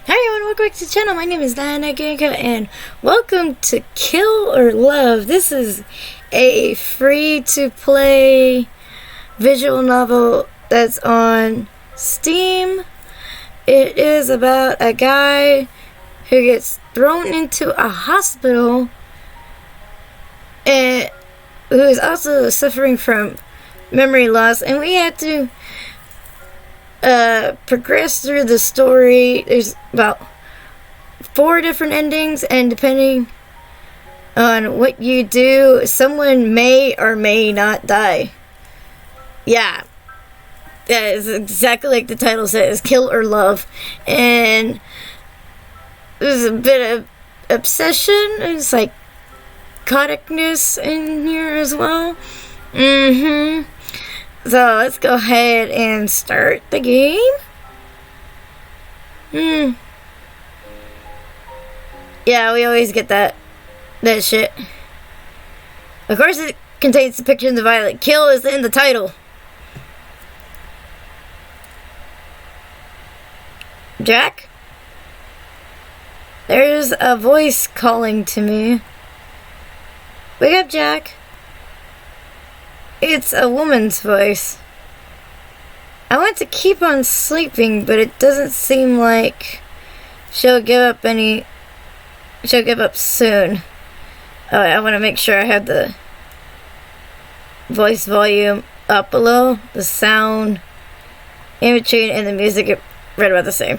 Hi everyone, welcome back to the channel. My name is Diana Ginka and welcome to Kill or Love. This is a free-to-play visual novel that's on Steam. It is about a guy who gets thrown into a hospital and who is also suffering from memory loss, and we had to progress through the story. There's about 4 different endings, and depending on what you do, someone may or may not die. Yeah, that is exactly like the title says, Kill or Love. And there's a bit of obsession and psychoticness in here as well. So let's go ahead and start the game. Yeah, we always get that shit. Of course it contains depictions of violence. Kill is in the title. Jack? There's a voice calling to me. Wake up, Jack. It's a woman's voice. I want to keep on sleeping, but it doesn't seem like she'll give up soon. Oh, I want to make sure I have the voice volume up a little. The sound in between and the music are right about the same.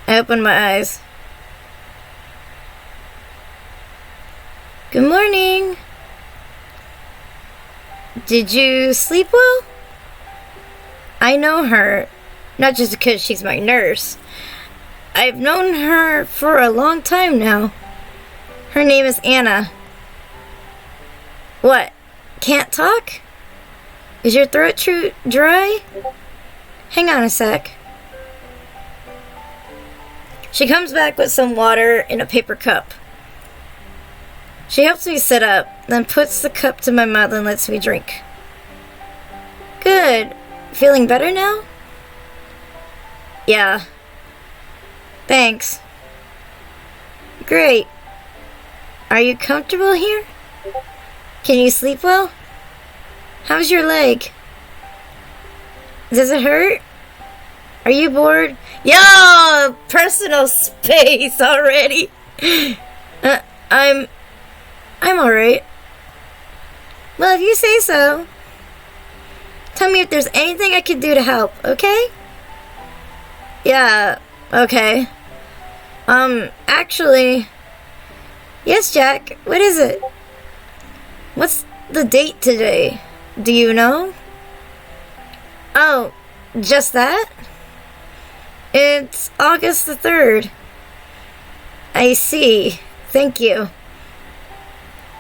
I open my eyes. Good morning. Did you sleep well? I know her, not just because she's my nurse. I've known her for a long time now. Her name is Anna. What? Can't talk? Is your throat dry? Hang on a sec. She comes back with some water in a paper cup. She helps me sit up, then puts the cup to my mouth and lets me drink. Good. Feeling better now? Yeah. Thanks. Great. Are you comfortable here? Can you sleep well? How's your leg? Does it hurt? Are you bored? Yo! Personal space already! I'm alright. Well, if you say so. Tell me if there's anything I can do to help, okay? Yeah, okay. Actually... Yes, Jack, what is it? What's the date today? Do you know? Oh, just that? It's August the 3rd. I see. Thank you.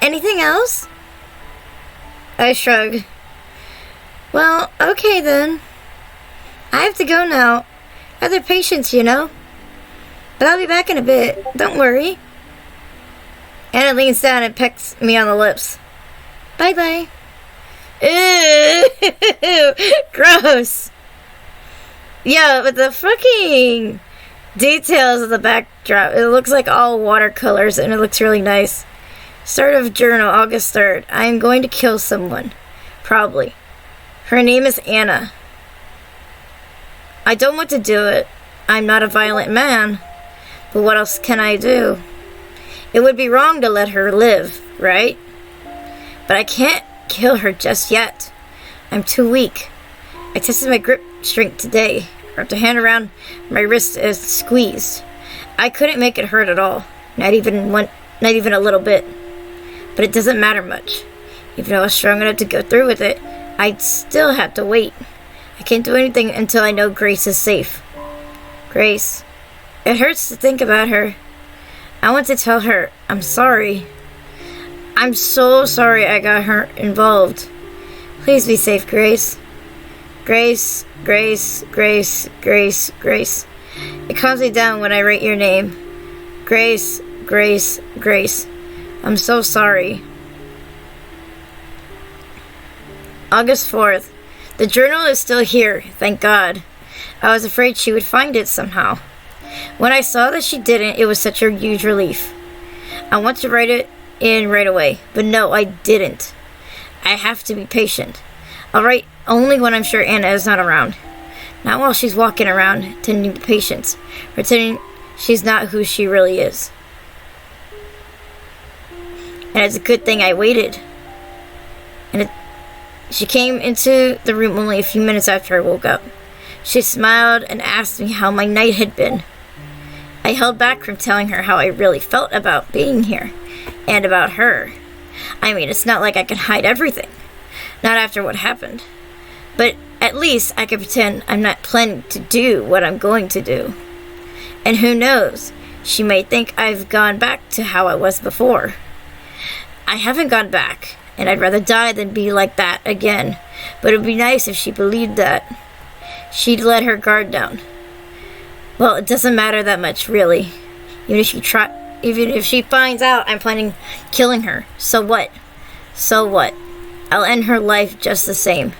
Anything else? I shrug. Well, okay then. I have to go now. Other patients, you know. But I'll be back in a bit. Don't worry. Anna leans down and pecks me on the lips. Bye-bye. Ew. Gross. Yeah, but the fucking details of the backdrop. It looks like all watercolors and it looks really nice. Start of journal, August 3rd. I am going to kill someone. Probably. Her name is Anna. I don't want to do it. I'm not a violent man. But what else can I do? It would be wrong to let her live, right? But I can't kill her just yet. I'm too weak. I tested my grip strength today. Wrapped a hand around my wrist as squeezed. I couldn't make it hurt at all. Not even a little bit. But it doesn't matter much. Even though I was strong enough to go through with it, I'd still have to wait. I can't do anything until I know Grace is safe. Grace. It hurts to think about her. I want to tell her I'm sorry. I'm so sorry I got her involved. Please be safe, Grace. Grace, Grace, Grace, Grace, Grace. It calms me down when I write your name. Grace, Grace, Grace. I'm so sorry. August 4th. The journal is still here, thank God. I was afraid she would find it somehow. When I saw that she didn't, it was such a huge relief. I want to write it in right away, but no, I didn't. I have to be patient. I'll write only when I'm sure Anna is not around. Not while she's walking around tending to patients, pretending she's not who she really is. And it's a good thing I waited. She came into the room only a few minutes after I woke up. She smiled and asked me how my night had been. I held back from telling her how I really felt about being here, and about her. I mean, it's not like I can hide everything. Not after what happened. But at least I can pretend I'm not planning to do what I'm going to do. And who knows, she may think I've gone back to how I was before. I haven't gone back, and I'd rather die than be like that again. But it would be nice if she believed that. She'd let her guard down. Well, it doesn't matter that much, really. Even if she finds out I'm planning killing her, so what? So what? I'll end her life just the same.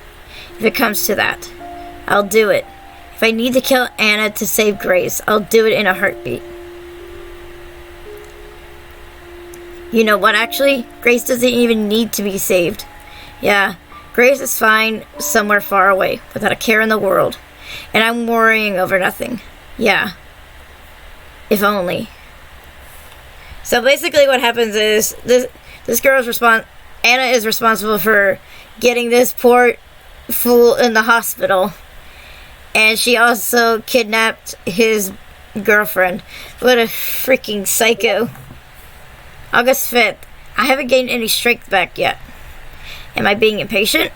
If it comes to that, I'll do it. If I need to kill Anna to save Grace, I'll do it in a heartbeat. You know what, actually? Grace doesn't even need to be saved. Yeah, Grace is fine somewhere far away, without a care in the world. And I'm worrying over nothing. Yeah. If only. So basically what happens is, this girl's Anna is responsible for getting this poor fool in the hospital. And she also kidnapped his girlfriend. What a freaking psycho. August 5th. I haven't gained any strength back yet. Am I being impatient?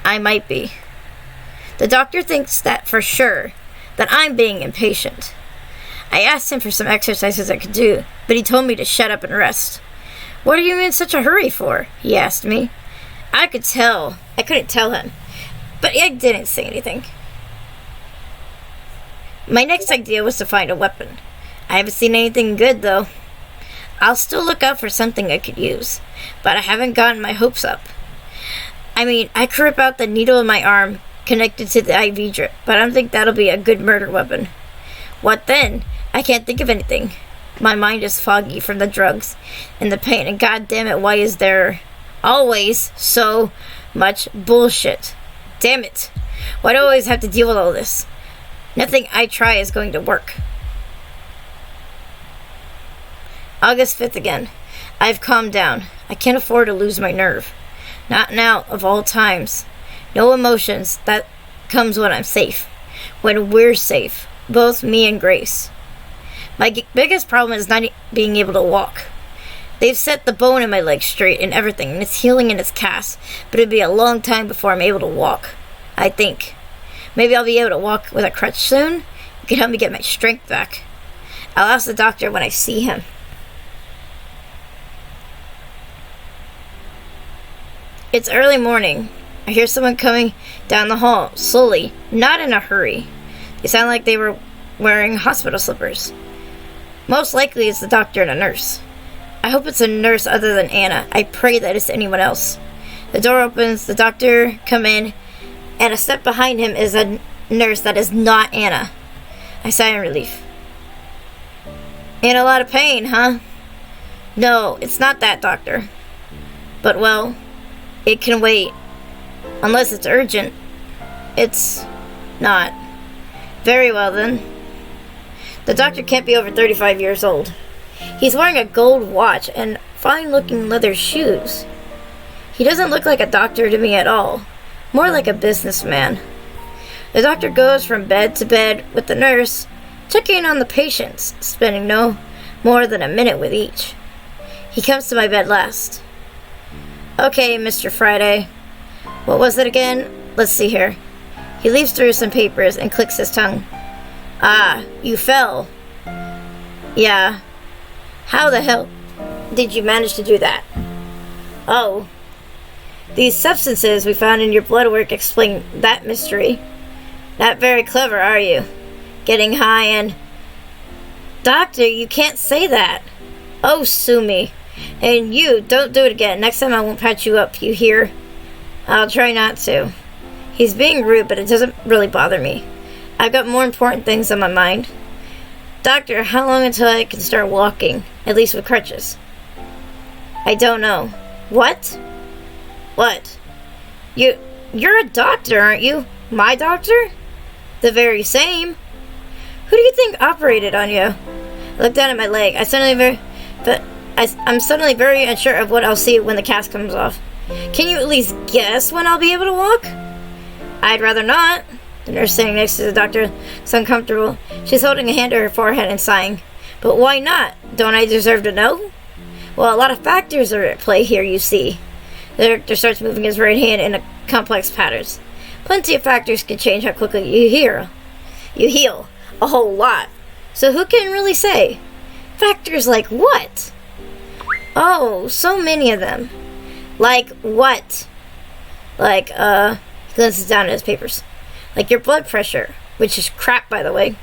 I might be. The doctor thinks that for sure, that I'm being impatient. I asked him for some exercises I could do, but he told me to shut up and rest. What are you in such a hurry for? He asked me. I couldn't tell him, but I didn't say anything. My next idea was to find a weapon. I haven't seen anything good, though. I'll still look out for something I could use, but I haven't gotten my hopes up. I mean, I could rip out the needle in my arm connected to the IV drip, but I don't think that'll be a good murder weapon. What then? I can't think of anything. My mind is foggy from the drugs and the pain, and goddamn it, why is there always so much bullshit? Damn it. Why do I always have to deal with all this? Nothing I try is going to work. August 5th again. I've calmed down. I can't afford to lose my nerve. Not now, of all times. No emotions. That comes when I'm safe. When we're safe. Both me and Grace. My biggest problem is not being able to walk. They've set the bone in my leg straight and everything, and it's healing in its cast, but it'd be a long time before I'm able to walk. I think. Maybe I'll be able to walk with a crutch soon. It can help me get my strength back. I'll ask the doctor when I see him. It's early morning. I hear someone coming down the hall, slowly, not in a hurry. They sound like they were wearing hospital slippers. Most likely it's the doctor and a nurse. I hope it's a nurse other than Anna. I pray that it's anyone else. The door opens, the doctor come in, and a step behind him is a nurse that is not Anna. I sigh in relief. In a lot of pain, huh? No, it's not that, doctor. But, well, it can wait. Unless it's urgent. It's not. Very well, then. The doctor can't be over 35 years old. He's wearing a gold watch and fine-looking leather shoes. He doesn't look like a doctor to me at all. More like a businessman. The doctor goes from bed to bed with the nurse, checking on the patients, spending no more than a minute with each. He comes to my bed last. Okay, Mr. Friday. What was it again? Let's see here. He leaves through some papers and clicks his tongue. Ah, you fell. Yeah. How the hell did you manage to do that? Oh. These substances we found in your blood work explain that mystery. Not very clever, are you? Getting high and... Doctor, you can't say that. Oh, sue me. And you, don't do it again. Next time I won't patch you up, you hear? I'll try not to. He's being rude, but it doesn't really bother me. I've got more important things on my mind. Doctor, how long until I can start walking? At least with crutches. I don't know. What? What? You're a doctor, aren't you? My doctor? The very same. Who do you think operated on you? I looked down at my leg. I'm suddenly very unsure of what I'll see when the cast comes off. Can you at least guess when I'll be able to walk? I'd rather not. The nurse sitting next to the doctor is uncomfortable. She's holding a hand to her forehead and sighing. But why not? Don't I deserve to know? Well, a lot of factors are at play here, you see. The doctor starts moving his right hand in complex patterns. Plenty of factors can change how quickly you heal. A whole lot. So who can really say? Factors like what? Oh, so many of them. Like what? Like, he glances down at his papers. Like your blood pressure, which is crap, by the way.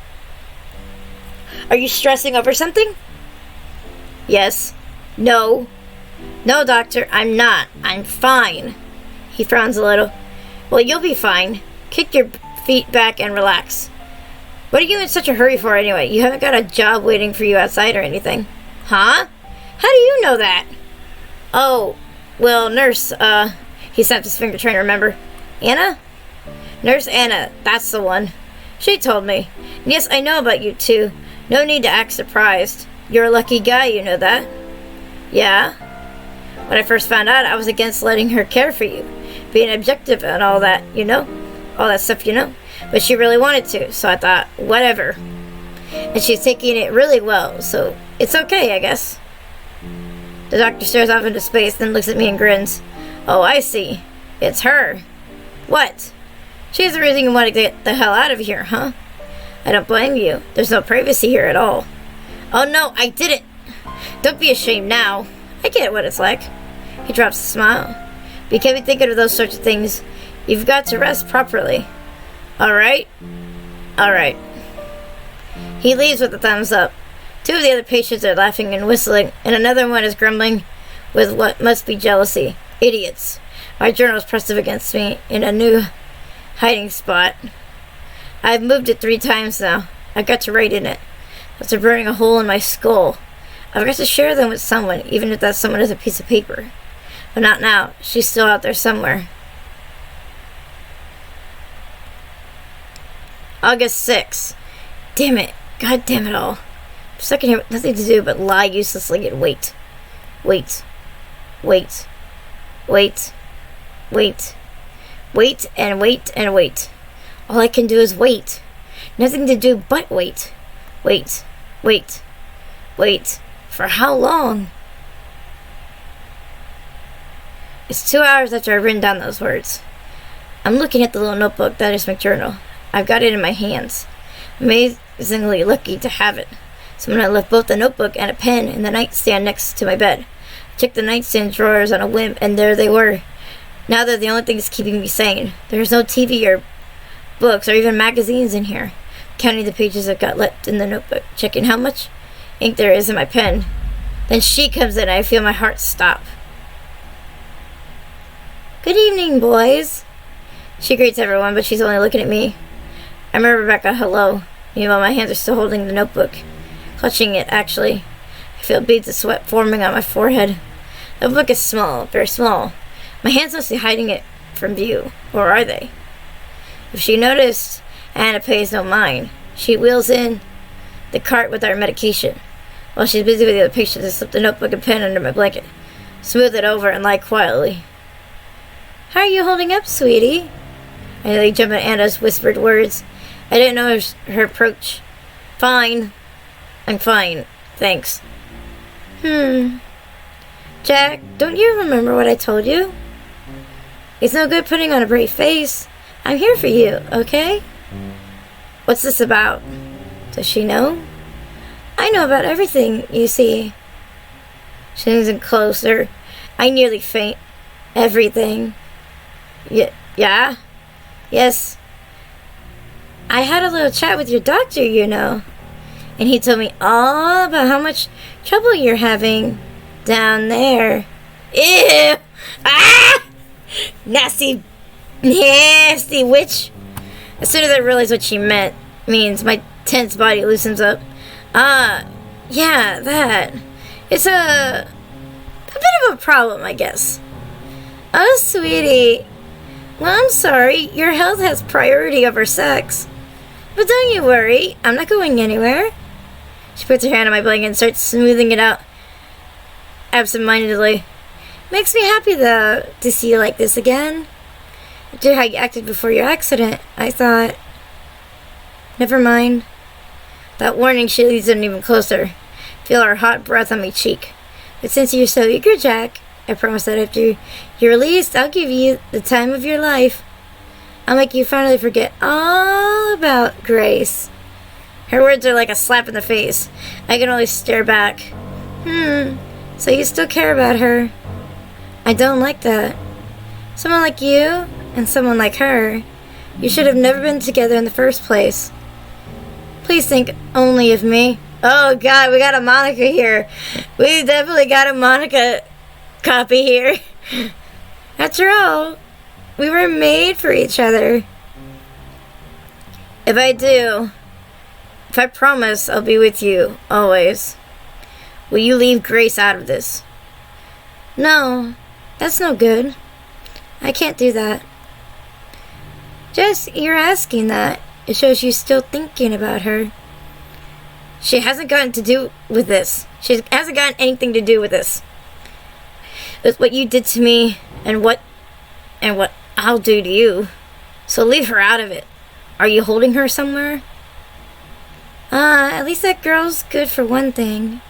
Are you stressing over something? Yes. No. No, doctor, I'm not. I'm fine. He frowns a little. Well, you'll be fine. Kick your feet back and relax. What are you in such a hurry for anyway? You haven't got a job waiting for you outside or anything. Huh? How do you know that? Oh, well, nurse, he snapped his finger trying to remember. Anna? Nurse Anna, that's the one. She told me. And yes, I know about you too. No need to act surprised. You're a lucky guy, you know that? Yeah. When I first found out, I was against letting her care for you. Being objective and all that, you know? All that stuff, you know? But she really wanted to, so I thought, whatever. And she's taking it really well, so it's okay, I guess. The doctor stares off into space, then looks at me and grins. Oh, I see. It's her. What? She's the reason you want to get the hell out of here, huh? I don't blame you. There's no privacy here at all. Oh no, I didn't. Don't be ashamed now. I get what it's like. He drops a smile. But you can't be thinking of those sorts of things. You've got to rest properly. Alright? Alright. He leaves with a thumbs up. Two of the other patients are laughing and whistling, and another one is grumbling with what must be jealousy. Idiots. My journal is pressed up against me in a new hiding spot. I've moved it 3 times now. I've got to write in it. After burning a hole in my skull. I've got to share them with someone, even if that someone is a piece of paper. But not now. She's still out there somewhere. August 6th. Damn it. God damn it all. I'm stuck in here with nothing to do but lie uselessly and wait. Wait. Wait. Wait. Wait. Wait and wait and wait. All I can do is wait. Nothing to do but wait. Wait. Wait. Wait. For how long? It's 2 hours after I've written down those words. I'm looking at the little notebook that is my journal. I've got it in my hands. Amazingly lucky to have it. Someone had left both the notebook and a pen in the nightstand next to my bed. I checked the nightstand drawers on a whim, and there they were. Now they're the only things keeping me sane. There's no TV or books or even magazines in here. Counting the pages I've got left in the notebook, checking how much ink there is in my pen. Then she comes in and I feel my heart stop. Good evening, boys. She greets everyone, but she's only looking at me. I remember back a hello. Meanwhile, my hands are still holding the notebook. Clutching it, actually. I feel beads of sweat forming on my forehead. The book is small, very small. My hands must be hiding it from view. Or are they? If she noticed, Anna pays no mind. She wheels in the cart with our medication. While she's busy with the other patients, I slip the notebook and pen under my blanket, smooth it over, and lie quietly. How are you holding up, sweetie? I nearly jumped at Anna's whispered words. I didn't know her approach. Fine. I'm fine. Thanks. Jack, don't you remember what I told you? It's no good putting on a brave face. I'm here for you, okay? What's this about? Does she know? I know about everything, you see. She leans in closer. I nearly faint. Everything. Yeah? Yes. I had a little chat with your doctor, you know. And he told me all about how much trouble you're having down there. Ew! Ah! Nasty Nasty witch. As soon as I realized what she means my tense body loosens up. Yeah, that. It's a bit of a problem, I guess. Oh, sweetie. Well, I'm sorry. Your health has priority over sex. But don't you worry. I'm not going anywhere. She puts her hand on my blanket and starts smoothing it out absentmindedly. Makes me happy, though, to see you like this again. After how you acted before your accident, I thought... Never mind. That warning, she leads in even closer. Feel her hot breath on my cheek. But since you're so eager, Jack, I promise that after you're released, I'll give you the time of your life. I'll make you finally forget all about Grace. Her words are like a slap in the face. I can only stare back. So you still care about her? I don't like that. Someone like you and someone like her, you should have never been together in the first place. Please think only of me. Oh God, we got a Monica here. We definitely got a Monica copy here. After all, we were made for each other. If I promise I'll be with you, always. Will you leave Grace out of this? No, that's no good. I can't do that. Just, you're asking that. It shows you still thinking about her. She hasn't gotten to do with this. She hasn't gotten anything to do with this. It's what you did to me and what I'll do to you. So leave her out of it. Are you holding her somewhere? At least that girl's good for one thing.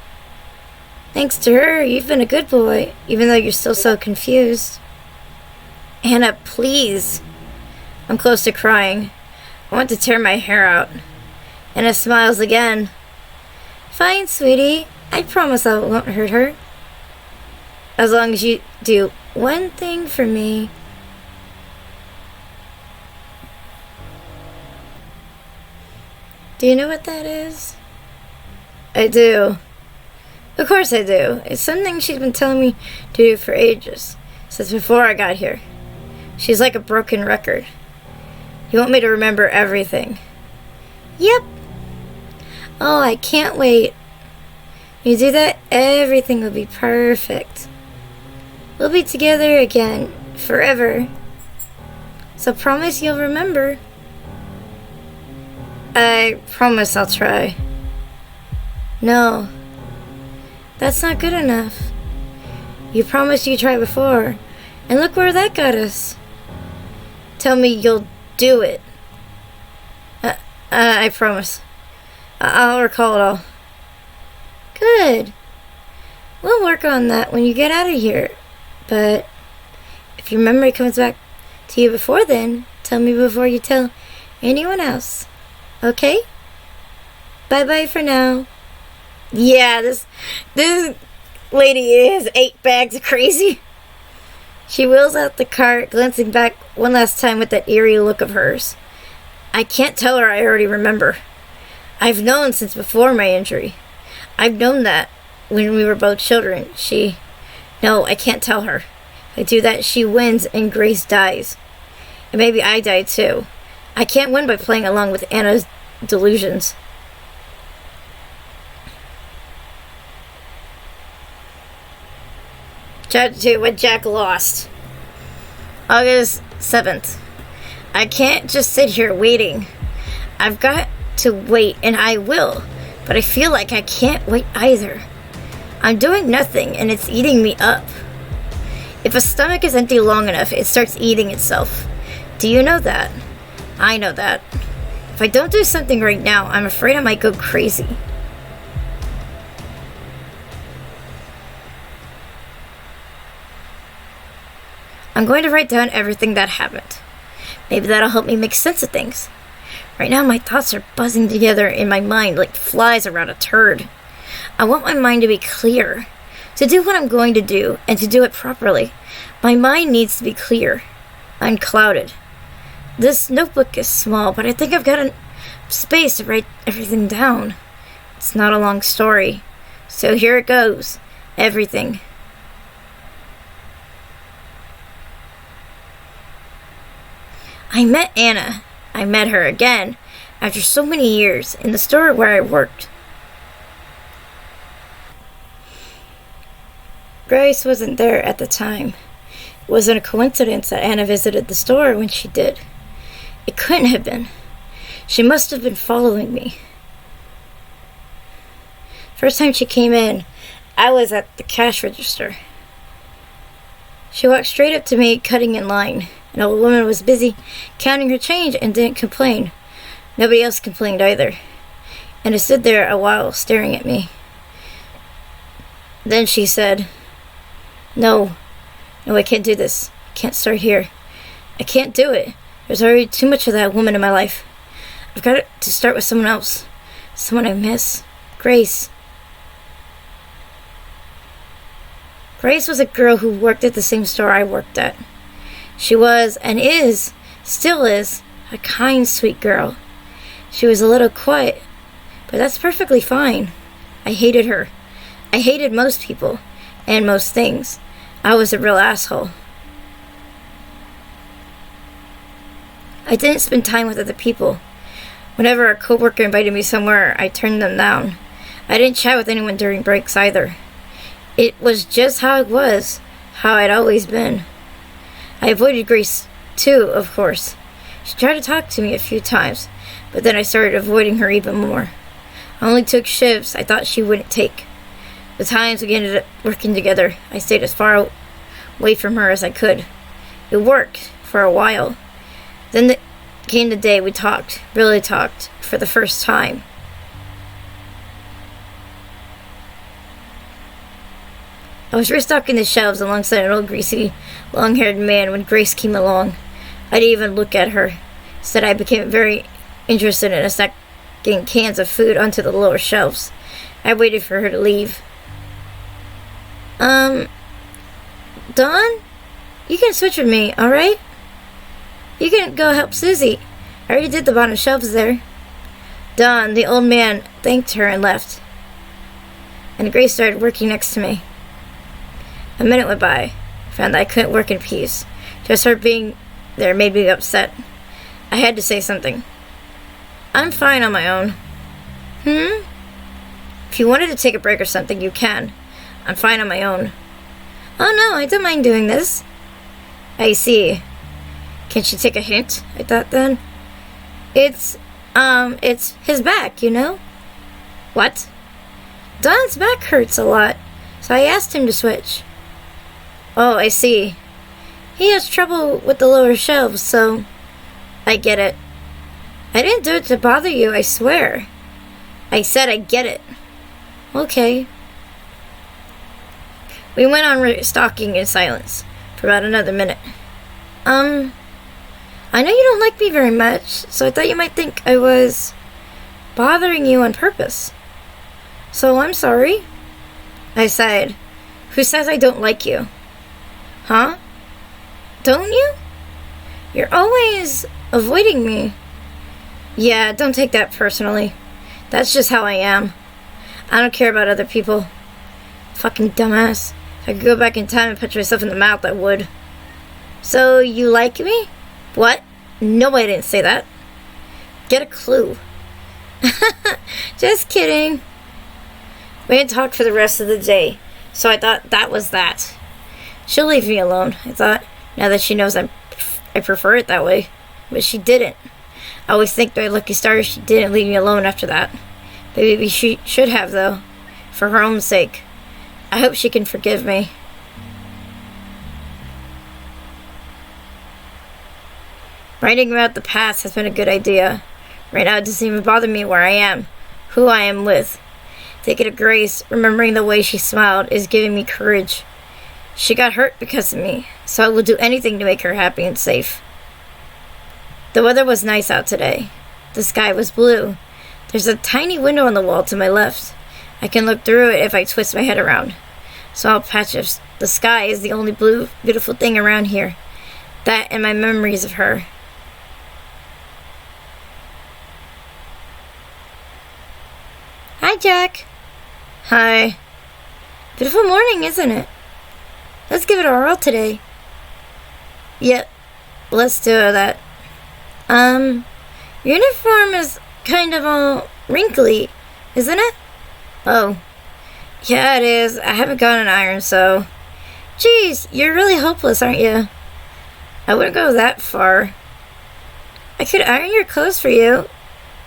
Thanks to her, you've been a good boy, even though you're still so confused. Anna, please. I'm close to crying. I want to tear my hair out. Anna smiles again. Fine, sweetie. I promise I won't hurt her. As long as you do one thing for me. Do you know what that is? I do. Of course I do. It's something she's been telling me to do for ages. Since before I got here. She's like a broken record. You want me to remember everything? Yep. Oh, I can't wait. When you do that, everything will be perfect. We'll be together again, forever. So promise you'll remember. I promise I'll try. No. That's not good enough. You promised you'd try before, and look where that got us. Tell me you'll do it. I promise. I'll recall it all. Good. We'll work on that when you get out of here. But if your memory comes back to you before then, tell me before you tell anyone else. Okay? Bye-bye for now. Yeah, this lady is 8 bags crazy. She wheels out the cart, glancing back one last time with that eerie look of hers. I can't tell her I already remember. I've known since before my injury. I've known that when we were both children. No, I can't tell her. If I do that, she wins and Grace dies. And maybe I die too. I can't win by playing along with Anna's delusions. Chapter 2, What Jack Lost. August 7th. I can't just sit here waiting. I've got to wait, and I will. But I feel like I can't wait either. I'm doing nothing, and it's eating me up. If a stomach is empty long enough, it starts eating itself. Do you know that? I know that. If I don't do something right now, I'm afraid I might go crazy. I'm going to write down everything that happened. Maybe that'll help me make sense of things. Right now, my thoughts are buzzing together in my mind like flies around a turd. I want my mind to be clear, to do what I'm going to do, and to do it properly. My mind needs to be clear, unclouded. This notebook is small, but I think I've got space to write everything down. It's not a long story, so here it goes. Everything. I met Anna. I met her again after so many years in the store where I worked. Grace wasn't there at the time. It wasn't a coincidence that Anna visited the store when she did. It couldn't have been. She must have been following me. First time she came in, I was at the cash register. She walked straight up to me, cutting in line. An old woman was busy counting her change and didn't complain. Nobody else complained either. And I stood there a while, staring at me. Then she said, No, I can't do this. I can't start here. I can't do it. There's already too much of that woman in my life. I've got to start with someone else. Someone I miss. Grace. Grace was a girl who worked at the same store I worked at. She was, and is, still is, a kind, sweet girl. She was a little quiet, but that's perfectly fine. I hated her. I hated most people, and most things. I was a real asshole. I didn't spend time with other people. Whenever a coworker invited me somewhere, I turned them down. I didn't chat with anyone during breaks either. It was just how it was, how I'd always been. I avoided Grace too, of course. She tried to talk to me a few times, but then I started avoiding her even more. I only took shifts I thought she wouldn't take. The times we ended up working together, I stayed as far away from her as I could. It worked for a while. Then came the day we talked, really talked, for the first time. I was restocking the shelves alongside an old greasy, long-haired man when Grace came along. I didn't even look at her. Instead, I became very interested in stacking cans of food onto the lower shelves. I waited for her to leave. Dawn? You can switch with me, alright? You can go help Susie. I already did the bottom shelves there. Dawn, the old man, thanked her and left. And Grace started working next to me. A minute went by. I found that I couldn't work in peace. Just her being there made me upset. I had to say something. I'm fine on my own. If you wanted to take a break or something, you can. I'm fine on my own. Oh no, I don't mind doing this. I see. Can she take a hint? I thought then. It's his back, you know? What? Don's back hurts a lot, so I asked him to switch. Oh, I see. He has trouble with the lower shelves, so I get it. I didn't do it to bother you, I swear. I said I get it. Okay. We went on restocking in silence for about another minute. I know you don't like me very much, so I thought you might think I was bothering you on purpose. So I'm sorry. I sighed. Who says I don't like you? Huh? Don't you? You're always avoiding me. Yeah, don't take that personally. That's just how I am. I don't care about other people. Fucking dumbass. If I could go back in time and punch myself in the mouth, I would. So, you like me? What? No, I didn't say that. Get a clue. Just kidding. We didn't talk for the rest of the day, so I thought that was that. She'll leave me alone, I thought, now that she knows I prefer it that way. But she didn't. I always think my lucky stars she didn't leave me alone after that. Maybe she should have, though, for her own sake. I hope she can forgive me. Writing about the past has been a good idea. Right now it doesn't even bother me where I am, who I am with. Thinking of Grace, remembering the way she smiled, is giving me courage. She got hurt because of me, so I will do anything to make her happy and safe. The weather was nice out today. The sky was blue. There's a tiny window on the wall to my left. I can look through it if I twist my head around. Small patch of the sky is the only blue, beautiful thing around here. That and my memories of her. Hi, Jack. Hi. Beautiful morning, isn't it? Let's give it our all today. Yep, let's do that. Um, Uniform is kind of all wrinkly, isn't it? Oh, yeah, it is. I haven't got an iron, so... Geez, you're really hopeless, aren't you? I wouldn't go that far. I could iron your clothes for you,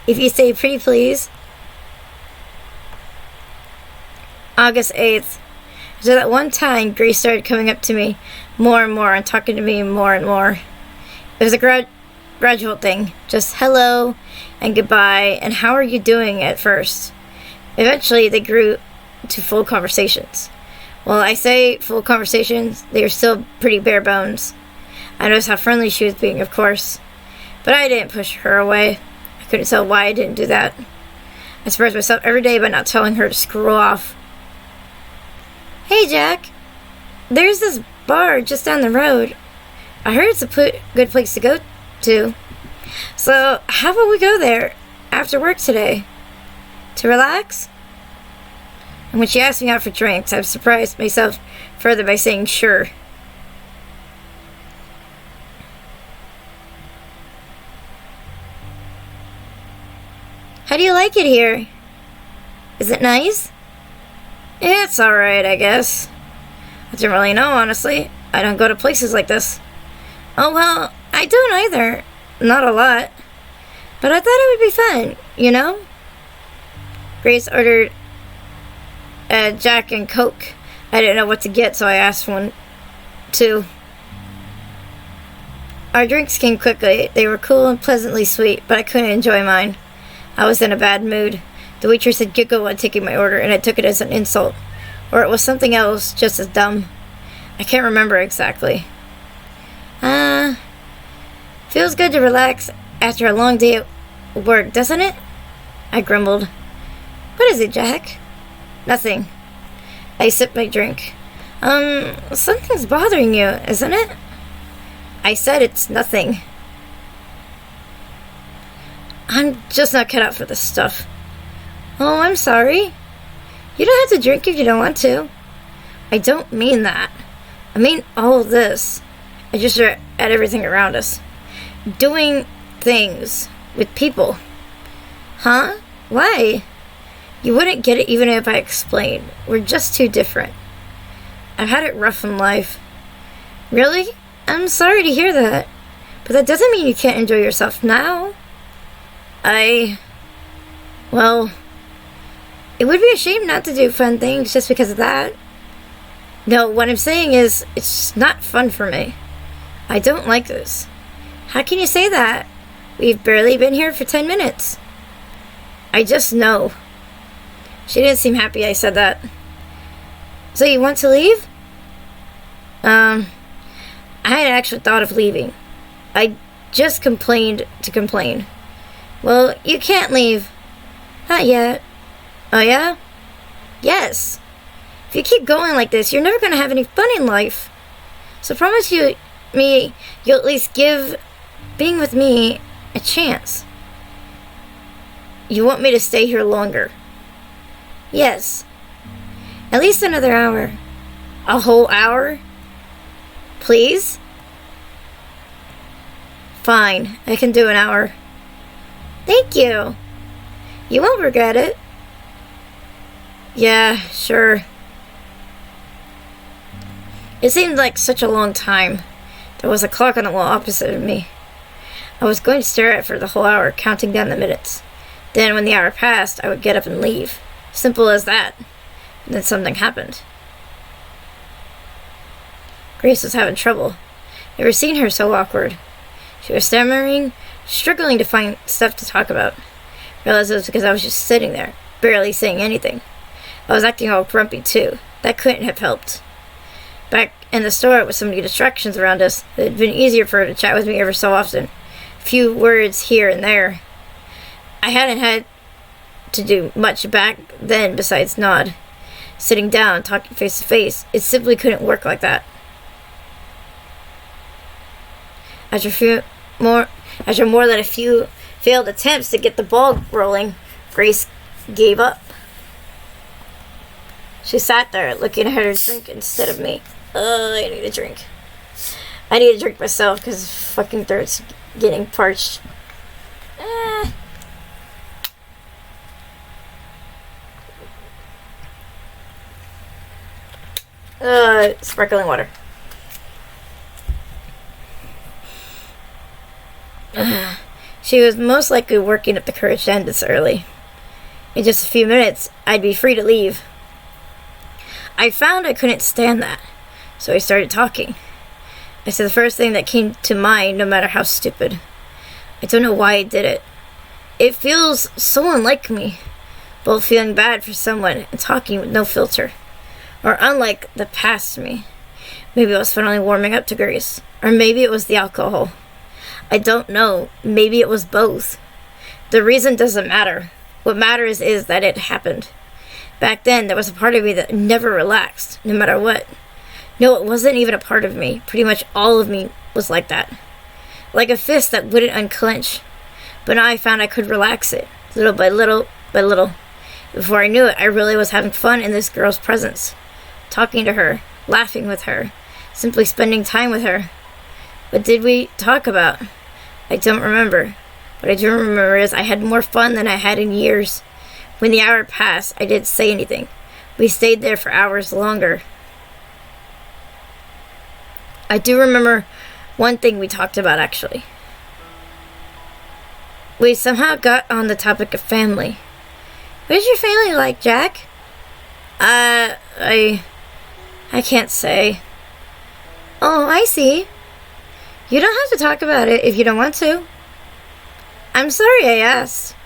if you say pretty please. August 8th. So that one time, Grace started coming up to me more and more and talking to me more and more. It was a gradual thing. Just hello and goodbye and how are you doing at first. Eventually, they grew to full conversations. Well, I say full conversations, they were still pretty bare bones. I noticed how friendly she was being, of course. But I didn't push her away. I couldn't tell why I didn't do that. I surprised myself every day by not telling her to screw off. Hey, Jack. There's this bar just down the road. I heard it's a good place to go to. So, how about we go there after work today? To relax? And when she asked me out for drinks, I surprised myself further by saying sure. How do you like it here? Is it nice? It's alright, I guess. I don't really know, honestly. I don't go to places like this. Oh, well, I don't either. Not a lot. But I thought it would be fun, you know? Grace ordered a Jack and Coke. I didn't know what to get, so I asked one, too. Our drinks came quickly. They were cool and pleasantly sweet, but I couldn't enjoy mine. I was in a bad mood. The waitress had giggled while taking my order, and I took it as an insult. Or it was something else, just as dumb. I can't remember exactly. Feels good to relax after a long day at work, doesn't it? I grumbled. What is it, Jack? Nothing. I sipped my drink. Something's bothering you, isn't it? I said it's nothing. I'm just not cut out for this stuff. Oh, I'm sorry. You don't have to drink if you don't want to. I don't mean that. I mean all of this. I just look at everything around us. Doing things with people. Huh? Why? You wouldn't get it even if I explained. We're just too different. I've had it rough in life. Really? I'm sorry to hear that. But that doesn't mean you can't enjoy yourself now. Well, it would be a shame not to do fun things just because of that. No, what I'm saying is, it's not fun for me. I don't like this. How can you say that? We've barely been here for 10 minutes. I just know. She didn't seem happy I said that. So you want to leave? I had actually thought of leaving. I just complained to complain. Well, you can't leave. Not yet. Oh, yeah? Yes. If you keep going like this, you're never going to have any fun in life. So promise you'll at least give being with me a chance. You want me to stay here longer? Yes. At least another hour. A whole hour? Please? Fine, I can do an hour. Thank you. You won't regret it. Yeah, sure. It seemed like such a long time. There was a clock on the wall opposite of me. I was going to stare at it for the whole hour, counting down the minutes. Then, when the hour passed, I would get up and leave. Simple as that. And then something happened. Grace was having trouble. Never seen her so awkward. She was stammering, struggling to find stuff to talk about. Realized it was because I was just sitting there, barely saying anything. I was acting all grumpy, too. That couldn't have helped. Back in the store, with so many distractions around us, it had been easier for her to chat with me ever so often. A few words here and there. I hadn't had to do much back then besides nod. Sitting down, talking face to face, it simply couldn't work like that. After more than a few failed attempts to get the ball rolling, Grace gave up. She sat there, looking at her drink instead of me. I need a drink. I need a drink myself, because fucking thirst's getting parched. Sparkling water. She was most likely working up the courage to end this early. In just a few minutes, I'd be free to leave. I found I couldn't stand that, so I started talking. I said the first thing that came to mind, no matter how stupid. I don't know why I did it. It feels so unlike me, both feeling bad for someone and talking with no filter. Or unlike the past me. Maybe I was finally warming up to Grace. Or maybe it was the alcohol. I don't know. Maybe it was both. The reason doesn't matter. What matters is that it happened. Back then, there was a part of me that never relaxed, no matter what. No, it wasn't even a part of me. Pretty much all of me was like that. Like a fist that wouldn't unclench. But now I found I could relax it, little by little by little. Before I knew it, I really was having fun in this girl's presence. Talking to her, laughing with her, simply spending time with her. What did we talk about? I don't remember. What I do remember is I had more fun than I had in years. When the hour passed, I didn't say anything. We stayed there for hours longer. I do remember one thing we talked about, actually. We somehow got on the topic of family. What is your family like, Jack? I can't say. Oh, I see. You don't have to talk about it if you don't want to. I'm sorry I asked.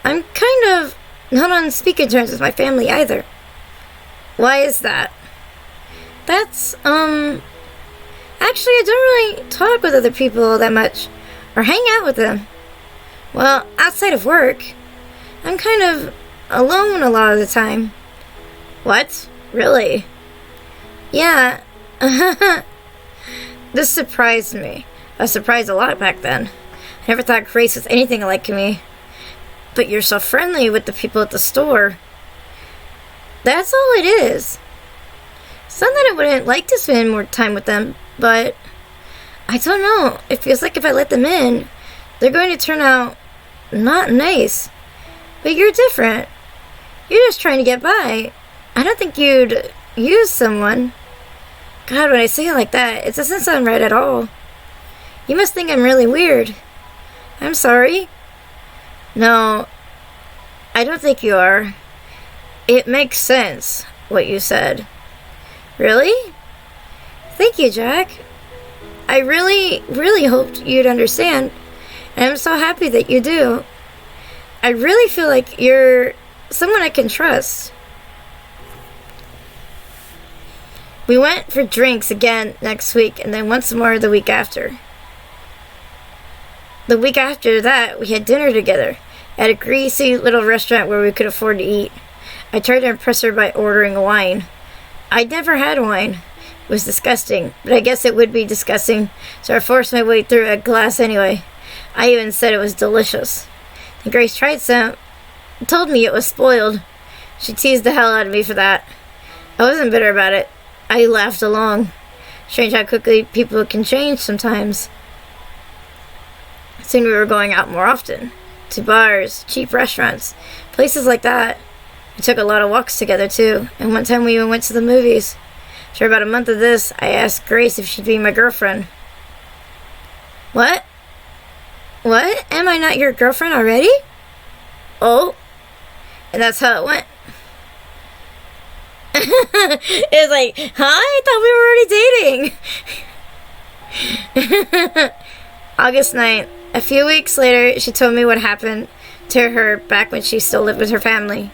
I'm kind of not on speaking terms with my family either. Why is that? That's, actually I don't really talk with other people that much, or hang out with them. Well, outside of work, I'm kind of alone a lot of the time. What? Really? Yeah. This surprised me. I was surprised a lot back then. I never thought Grace was anything like me. But you're so friendly with the people at the store. That's all it is. It's not that I wouldn't like to spend more time with them, but I don't know. It feels like if I let them in, they're going to turn out not nice. But you're different. You're just trying to get by. I don't think you'd use someone. God, when I say it like that, it doesn't sound right at all. You must think I'm really weird. I'm sorry. No, I don't think you are. It makes sense, what you said. Really? Thank you, Jack. I really, really hoped you'd understand, and I'm so happy that you do. I really feel like you're someone I can trust. We went for drinks again next week, and then once more the week after. The week after that, we had dinner together at a greasy little restaurant where we could afford to eat. I tried to impress her by ordering wine. I'd never had wine. It was disgusting, but I guess it would be disgusting, so I forced my way through a glass anyway. I even said it was delicious. And Grace tried some, told me it was spoiled. She teased the hell out of me for that. I wasn't bitter about it. I laughed along. Strange how quickly people can change sometimes. Soon we were going out more often. To bars, cheap restaurants, places like that. We took a lot of walks together too, and one time we even went to the movies. For about a month of this, I asked Grace if she'd be my girlfriend. What? What? Am I not your girlfriend already? Oh. And that's how it went. It was like, huh? I thought we were already dating. August 9th. A few weeks later, she told me what happened to her back when she still lived with her family.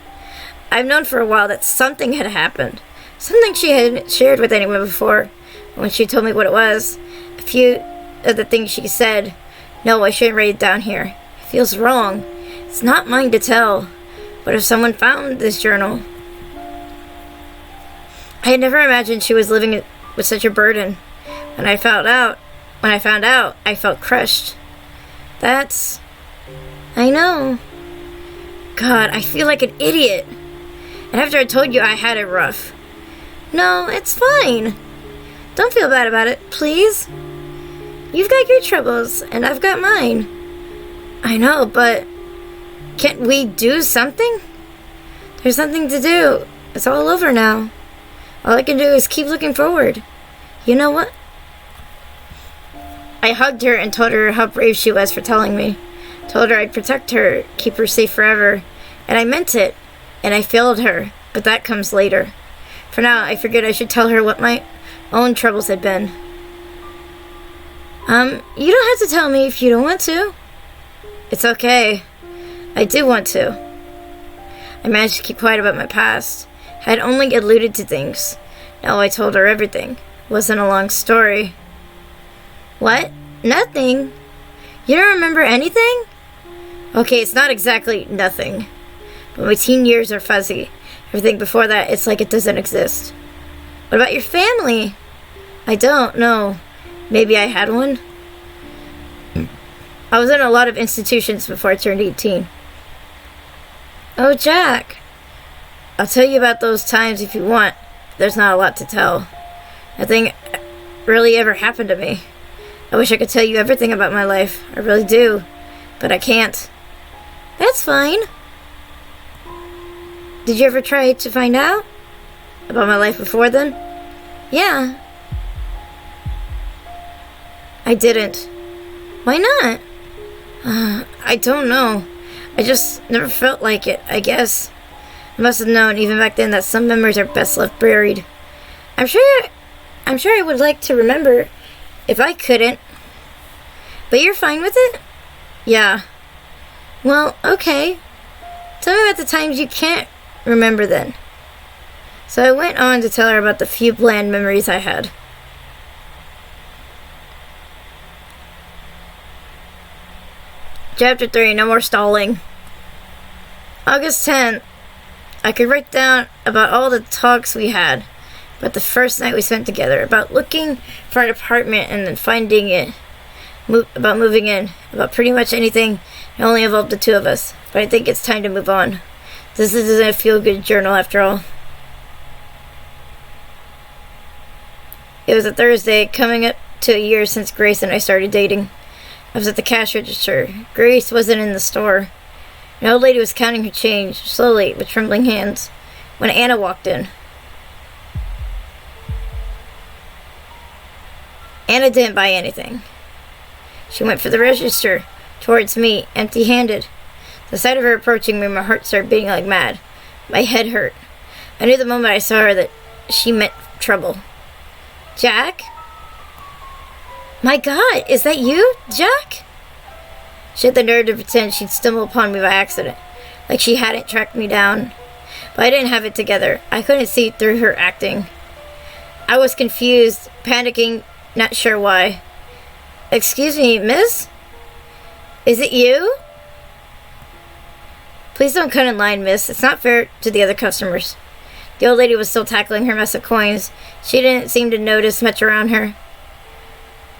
I've known for a while that something had happened. Something she hadn't shared with anyone before. When she told me what it was, a few of the things she said, no, I shouldn't write it down here. It feels wrong. It's not mine to tell. But if someone found this journal... I had never imagined she was living with such a burden. When I found out, I felt crushed. That's... I know. God, I feel like an idiot. And after I told you I had it rough. No, it's fine. Don't feel bad about it, please. You've got your troubles, and I've got mine. I know, but can't we do something? There's nothing to do. It's all over now. All I can do is keep looking forward. You know what? I hugged her and told her how brave she was for telling me. Told her I'd protect her, keep her safe forever. And I meant it. And I failed her. But that comes later. For now, I figured I should tell her what my own troubles had been. You don't have to tell me if you don't want to. It's okay. I do want to. I managed to keep quiet about my past. Had only alluded to things. Now I told her everything. Wasn't a long story. What? Nothing? You don't remember anything? Okay, it's not exactly nothing. But my teen years are fuzzy. Everything before that, it's like it doesn't exist. What about your family? I don't know. Maybe I had one? I was in a lot of institutions before I turned 18. Oh, Jack. I'll tell you about those times if you want. There's not a lot to tell. Nothing really ever happened to me. I wish I could tell you everything about my life. I really do. But I can't. That's fine. Did you ever try to find out about my life before then? Yeah. I didn't. Why not? I don't know. I just never felt like it, I guess. I must have known even back then that some memories are best left buried. I'm sure I would like to remember if I couldn't. But you're fine with it? Yeah. Well, okay. Tell me about the times you can't remember then. So I went on to tell her about the few bland memories I had. Chapter 3, no more stalling. August 10th. I could write down about all the talks we had, about the first night we spent together, about looking for an apartment and then finding it, about moving in, about pretty much anything. It only involved the two of us, but I think it's time to move on. This isn't a feel-good journal after all. It was a Thursday, coming up to a year since Grace and I started dating. I was at the cash register. Grace wasn't in the store. An old lady was counting her change, slowly, with trembling hands, when Anna walked in. Anna didn't buy anything. She went for the register, towards me, empty-handed. The sight of her approaching me, my heart started beating like mad. My head hurt. I knew the moment I saw her that she meant trouble. Jack? My God, is that you, Jack? She had the nerve to pretend she'd stumbled upon me by accident, like she hadn't tracked me down. But I didn't have it together. I couldn't see through her acting. I was confused, panicking, not sure why. Excuse me, miss? Is it you? Please don't cut in line, miss. It's not fair to the other customers. The old lady was still tackling her mess of coins. She didn't seem to notice much around her.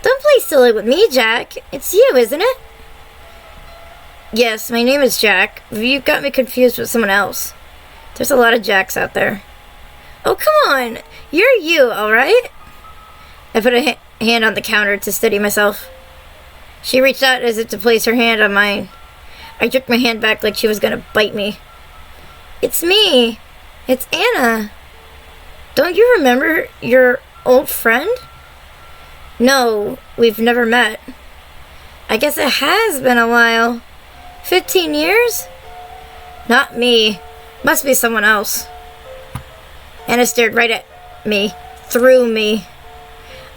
Don't play silly with me, Jack. It's you, isn't it? Yes, my name is Jack. You got me confused with someone else. There's a lot of Jacks out there. Oh, come on. You're you, all right? I put a hand on the counter to steady myself. She reached out as if to place her hand on mine. I jerked my hand back like she was going to bite me. It's me. It's Anna. Don't you remember your old friend? No, we've never met. I guess it has been a while. 15 years? Not me. Must be someone else. Anna stared right at me, through me.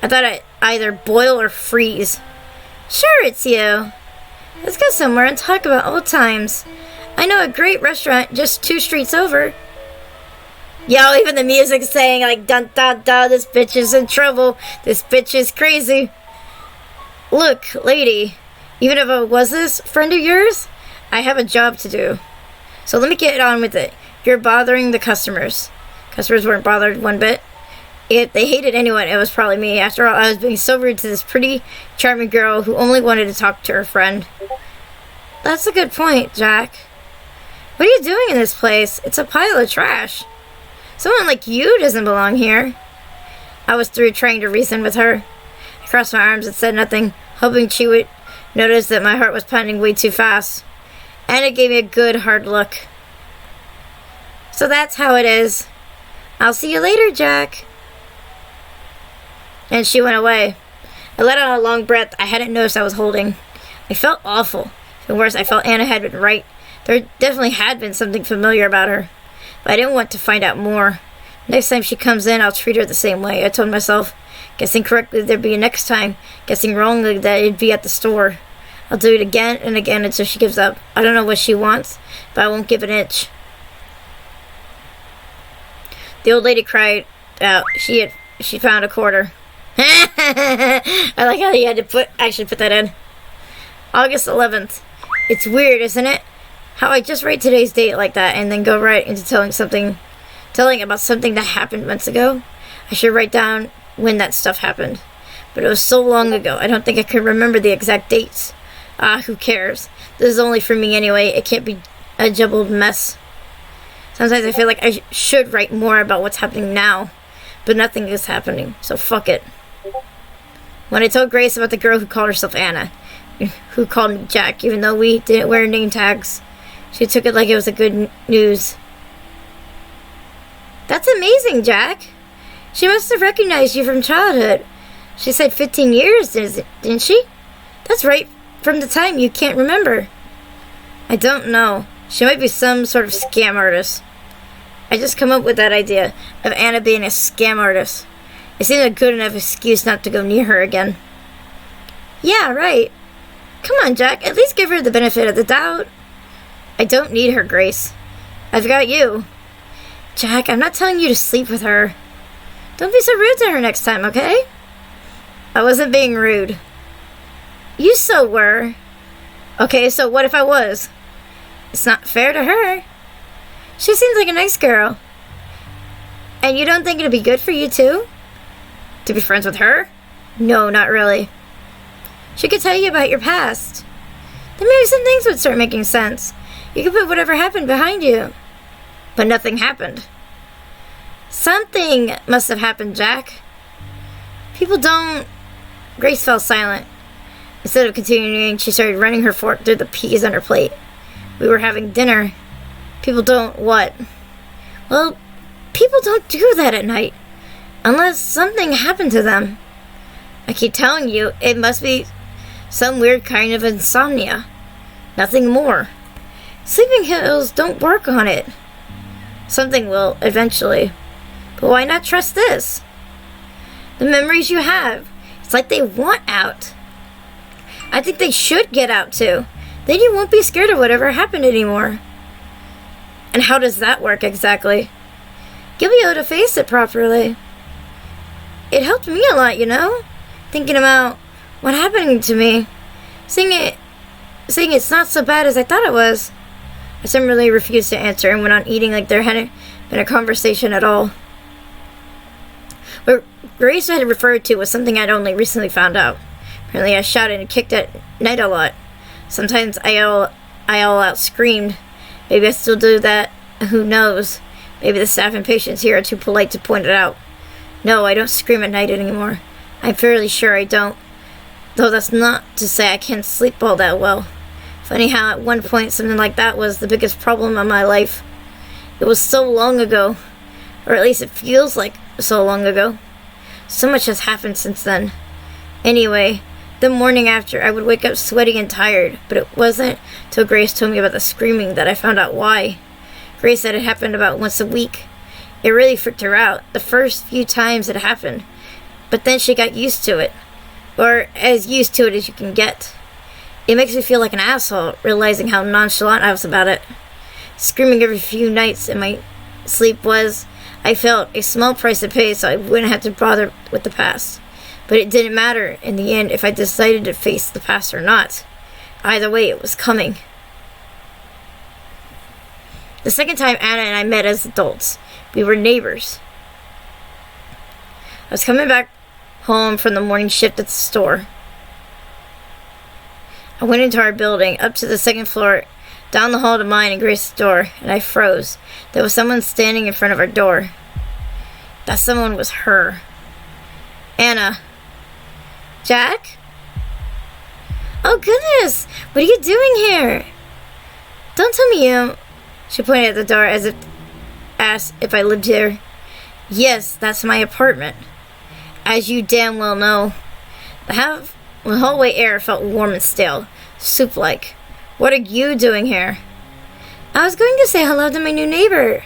I thought I'd either boil or freeze. Sure, it's you. Let's go somewhere and talk about old times. I know a great restaurant just 2 streets over. Yo, even the music's saying like, dun dun dun, this bitch is in trouble. This bitch is crazy. Look, lady, even if I was this friend of yours, I have a job to do. So let me get on with it. You're bothering the customers. Customers weren't bothered one bit. If they hated anyone, it was probably me. After all, I was being so rude to this pretty, charming girl who only wanted to talk to her friend. That's a good point, Jack. What are you doing in this place? It's a pile of trash. Someone like you doesn't belong here. I was through trying to reason with her. I crossed my arms and said nothing, hoping she would notice that my heart was pounding way too fast. Anna gave me a good hard look. So that's how it is. I'll see you later, Jack. And she went away. I let out a long breath I hadn't noticed I was holding. I felt awful. And worse, I felt Anna had been right. There definitely had been something familiar about her. But I didn't want to find out more. Next time she comes in, I'll treat her the same way, I told myself. Guessing correctly, there'd be a next time. Guessing wrongly, that it'd be at the store. I'll do it again and again until she gives up. I don't know what she wants, but I won't give an inch. The old lady cried out. She found a quarter. I like how you had to actually put that in. August 11th. It's weird, isn't it? How I just write today's date like that and then go right into telling about something that happened months ago. I should write down when that stuff happened. But it was so long ago, I don't think I could remember the exact dates. Who cares? This is only for me anyway. It can't be a jumbled mess. Sometimes I feel like I should write more about what's happening now. But nothing is happening, so fuck it. When I told Grace about the girl who called herself Anna, who called me Jack, even though we didn't wear name tags, she took it like it was a good news. That's amazing, Jack. She must have recognized you from childhood. She said 15 years, didn't she? That's right from the time you can't remember. I don't know. She might be some sort of scam artist. I just come up with that idea of Anna being a scam artist. It seemed a good enough excuse not to go near her again. Yeah, right. Come on, Jack. At least give her the benefit of the doubt. I don't need her, Grace. I've got you. Jack, I'm not telling you to sleep with her. Don't be so rude to her next time, okay? I wasn't being rude. You so were. Okay, so what if I was? It's not fair to her. She seems like a nice girl. And you don't think it'd be good for you, too? To be friends with her? No, not really. She could tell you about your past. Then maybe some things would start making sense. You could put whatever happened behind you. But nothing happened. Something must have happened, Jack. People don't... Grace fell silent. Instead of continuing, she started running her fork through the peas on her plate. We were having dinner. People don't what? Well, people don't do that at night. Unless something happened to them. I keep telling you, it must be some weird kind of insomnia. Nothing more. Sleeping pills don't work on it. Something will, eventually. But why not trust this? The memories you have. It's like they want out. I think they should get out too. Then you won't be scared of whatever happened anymore. And how does that work exactly? You'll be able to face it properly. It helped me a lot, you know? Thinking about what happened to me. Seeing it's not so bad as I thought it was. I suddenly refused to answer and went on eating like there hadn't been a conversation at all. What Grace had referred to was something I'd only recently found out. Apparently I shouted and kicked at night a lot. Sometimes I all out screamed. Maybe I still do that. Who knows? Maybe the staff and patients here are too polite to point it out. No, I don't scream at night anymore. I'm fairly sure I don't. Though that's not to say I can't sleep all that well. Funny how at one point something like that was the biggest problem of my life. It was so long ago. Or at least it feels like so long ago. So much has happened since then. Anyway, the morning after, I would wake up sweaty and tired, but it wasn't till Grace told me about the screaming that I found out why. Grace said it happened about once a week. It really freaked her out, the first few times it happened. But then she got used to it. Or as used to it as you can get. It makes me feel like an asshole, realizing how nonchalant I was about it. Screaming every few nights in my sleep was, I felt, a small price to pay so I wouldn't have to bother with the past. But it didn't matter in the end if I decided to face the past or not. Either way, it was coming. The second time Anna and I met as adults, we were neighbors. I was coming back home from the morning shift at the store. I went into our building, up to the second floor, down the hall to mine and Grace's door, and I froze. There was someone standing in front of our door. That someone was her. Anna. Jack? Oh, goodness! What are you doing here? Don't tell me you... She pointed at the door as if asked if I lived here. Yes, that's my apartment. As you damn well know. The hallway air felt warm and stale, soup-like. What are you doing here? I was going to say hello to my new neighbor.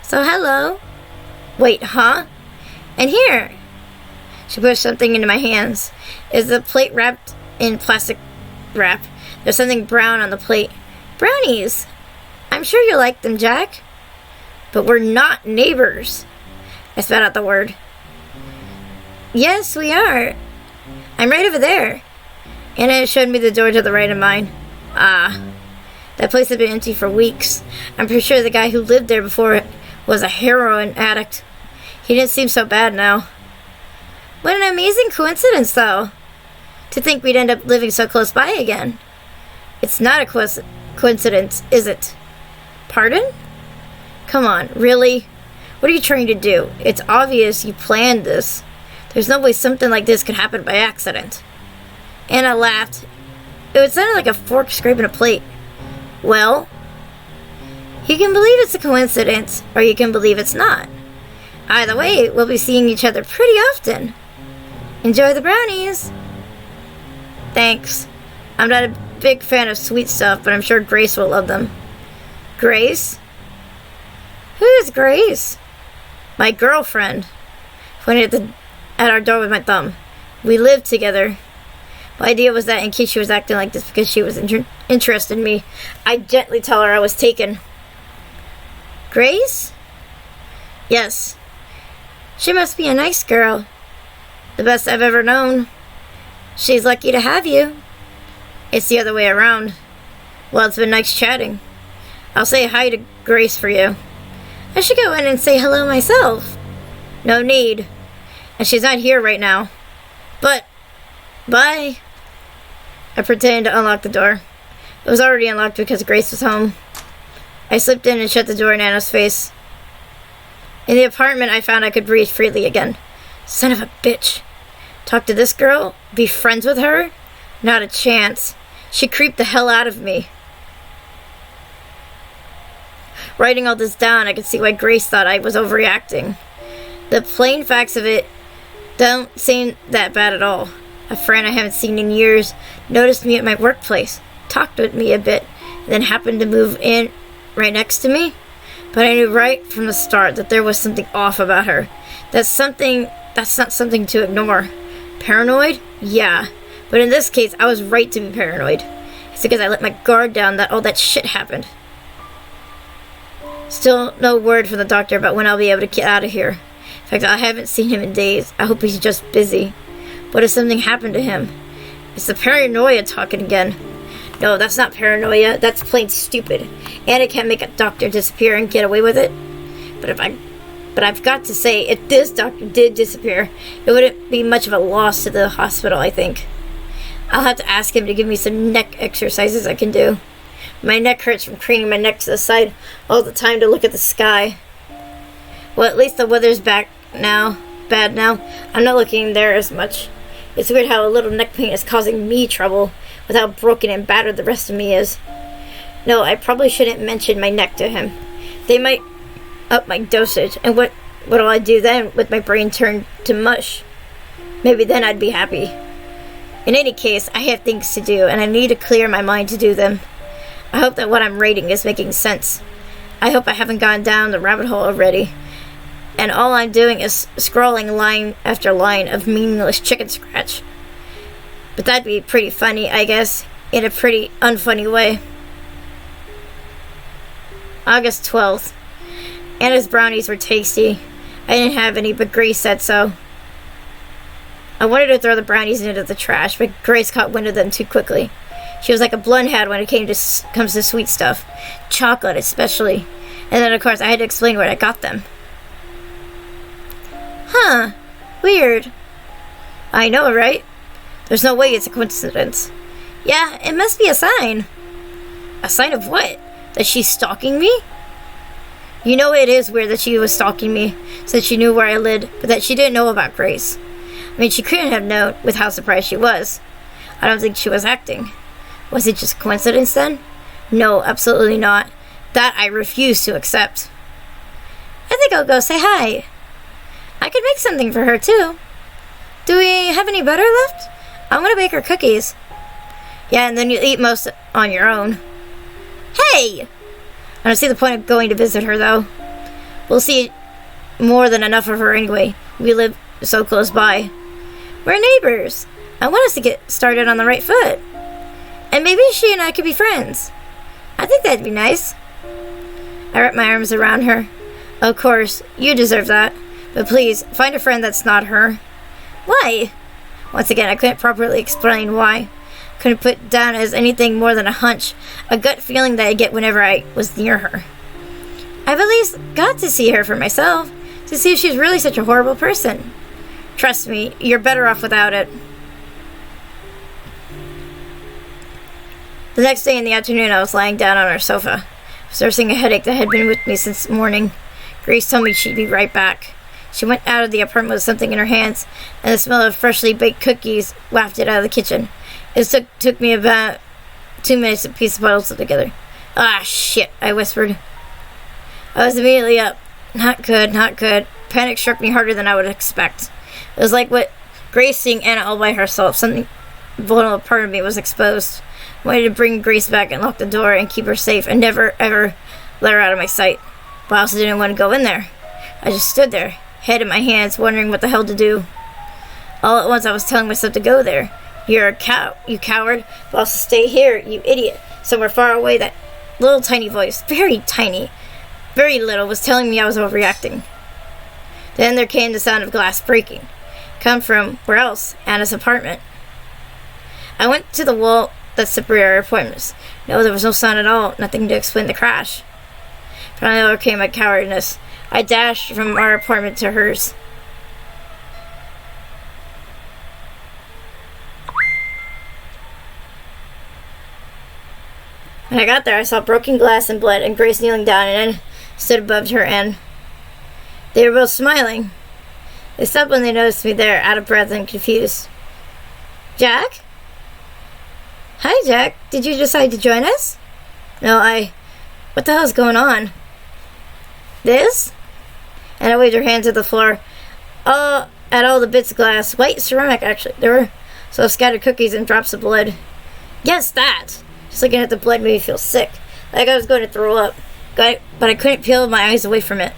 So hello. Wait, huh? And here. She pushed something into my hands. Is the plate wrapped in plastic wrap? There's something brown on the plate. Brownies. I'm sure you like them, Jack. But we're not neighbors. I spat out the word. Yes, we are. I'm right over there. Anna showed me the door to the right of mine. Ah. That place had been empty for weeks. I'm pretty sure the guy who lived there before was a heroin addict. He didn't seem so bad now. What an amazing coincidence, though. To think we'd end up living so close by again. It's not a coincidence, is it? Pardon? Come on, really? What are you trying to do? It's obvious you planned this. There's no way something like this could happen by accident. Anna laughed. It would sound like a fork scraping a plate. Well, you can believe it's a coincidence, or you can believe it's not. Either way, we'll be seeing each other pretty often. Enjoy the brownies. Thanks. I'm not a big fan of sweet stuff, but I'm sure Grace will love them. Grace? Who is Grace? My girlfriend. Pointed at our door with my thumb. We lived together. My idea was that in case she was acting like this because she was interested in me, I'd gently tell her I was taken. Grace? Yes. She must be a nice girl. The best I've ever known. She's lucky to have you. It's the other way around. Well, it's been nice chatting. I'll say hi to Grace for you. I should go in and say hello myself. No need. And she's not here right now. But, bye. I pretended to unlock the door. It was already unlocked because Grace was home. I slipped in and shut the door in Anna's face. In the apartment, I found I could breathe freely again. Son of a bitch. Talk to this girl? Be friends with her? Not a chance. She creeped the hell out of me. Writing all this down, I could see why Grace thought I was overreacting. The plain facts of it don't seem that bad at all. A friend I haven't seen in years noticed me at my workplace, talked with me a bit, and then happened to move in right next to me. But I knew right from the start that there was something off about her. That's not something to ignore. Paranoid? Yeah. But in this case, I was right to be paranoid. It's because I let my guard down that all that shit happened. Still no word from the doctor about when I'll be able to get out of here. In fact, I haven't seen him in days. I hope he's just busy. What if something happened to him? It's the paranoia talking again. No, that's not paranoia. That's plain stupid. Anna can't make a doctor disappear and get away with it. But I've got to say, if this doctor did disappear, it wouldn't be much of a loss to the hospital, I think. I'll have to ask him to give me some neck exercises I can do. My neck hurts from craning my neck to the side all the time to look at the sky. Well, at least the weather's bad now. I'm not looking there as much. It's weird how a little neck pain is causing me trouble with how broken and battered the rest of me is. No, I probably shouldn't mention my neck to him. They might up my dosage, and what'll I do then with my brain turned to mush? Maybe then I'd be happy. In any case, I have things to do, and I need to clear my mind to do them. I hope that what I'm rating is making sense. I hope I haven't gone down the rabbit hole already, and all I'm doing is scrolling line after line of meaningless chicken scratch. But that'd be pretty funny, I guess, in a pretty unfunny way. August 12th. Anna's brownies were tasty. I didn't have any, but Grace said so. I wanted to throw the brownies into the trash, but Grace caught wind of them too quickly. She was like a blundhead when it comes to sweet stuff. Chocolate, especially. And then, of course, I had to explain where I got them. Huh. Weird. I know, right? There's no way it's a coincidence. Yeah, it must be a sign. A sign of what? That she's stalking me? You know it is weird that she was stalking me, since she knew where I lived, but that she didn't know about Grace. I mean, she couldn't have known with how surprised she was. I don't think she was acting. Was it just coincidence then? No, absolutely not. That I refuse to accept. I think I'll go say hi. I could make something for her, too. Do we have any butter left? I'm gonna bake her cookies. Yeah, and then you eat most on your own. Hey! I don't see the point of going to visit her, though. We'll see more than enough of her anyway. We live so close by. We're neighbors. I want us to get started on the right foot. And maybe she and I could be friends. I think that'd be nice. I wrap my arms around her. Of course, you deserve that. But please, find a friend that's not her. Why? Once again, I couldn't properly explain why. Couldn't put down as anything more than a hunch, a gut feeling that I get whenever I was near her. I've at least got to see her for myself, to see if she's really such a horrible person. Trust me, you're better off without it. The next day in the afternoon, I was lying down on our sofa. I was nursing a headache that had been with me since morning. Grace told me she'd be right back. She went out of the apartment with something in her hands, and the smell of freshly baked cookies wafted out of the kitchen. It took me about 2 minutes to piece the puzzle together. Ah, shit, I whispered. I was immediately up. Not good, not good. Panic struck me harder than I would expect. It was like what Grace seeing Anna all by herself. Something vulnerable part of me was exposed. I wanted to bring Grace back and lock the door and keep her safe and never, ever let her out of my sight. But I also didn't want to go in there. I just stood there, head in my hands, wondering what the hell to do. All at once I was telling myself to go there. You're a you coward, but also stay here, you idiot. Somewhere far away, that little tiny voice, very tiny, very little, was telling me I was overreacting. Then there came the sound of glass breaking. Come from, where else? Anna's apartment. I went to the wall that separated our appointments. No, there was no sound at all, nothing to explain the crash. Finally overcame my cowardice. I dashed from our apartment to hers. When I got there, I saw broken glass and blood, and Grace kneeling down and stood above her, and they were both smiling. They stopped when they noticed me there, out of breath and confused. Jack? Hi, Jack. Did you decide to join us? No, what the hell's going on? This? And I waved her hand to the floor. At all the bits of glass. White ceramic, actually. There were so scattered cookies and drops of blood. Yes, that! Just looking at the blood made me feel sick. Like I was going to throw up. But I couldn't peel my eyes away from it.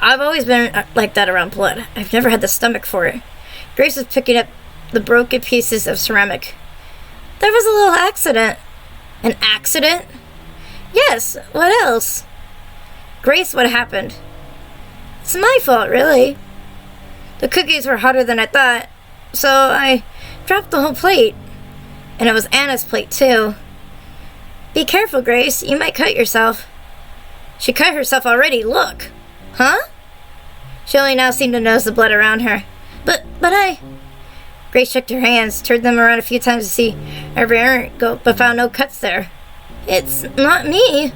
I've always been like that around blood. I've never had the stomach for it. Grace was picking up the broken pieces of ceramic. There was a little accident. An accident? Yes, what else? Grace, what happened? It's my fault, really. The cookies were hotter than I thought, so I dropped the whole plate. And it was Anna's plate, too. Be careful, Grace. You might cut yourself. She cut herself already. Look. Huh? She only now seemed to notice the blood around her. But I... Grace shook her hands, turned them around a few times to see everywhere go, but found no cuts there. It's not me.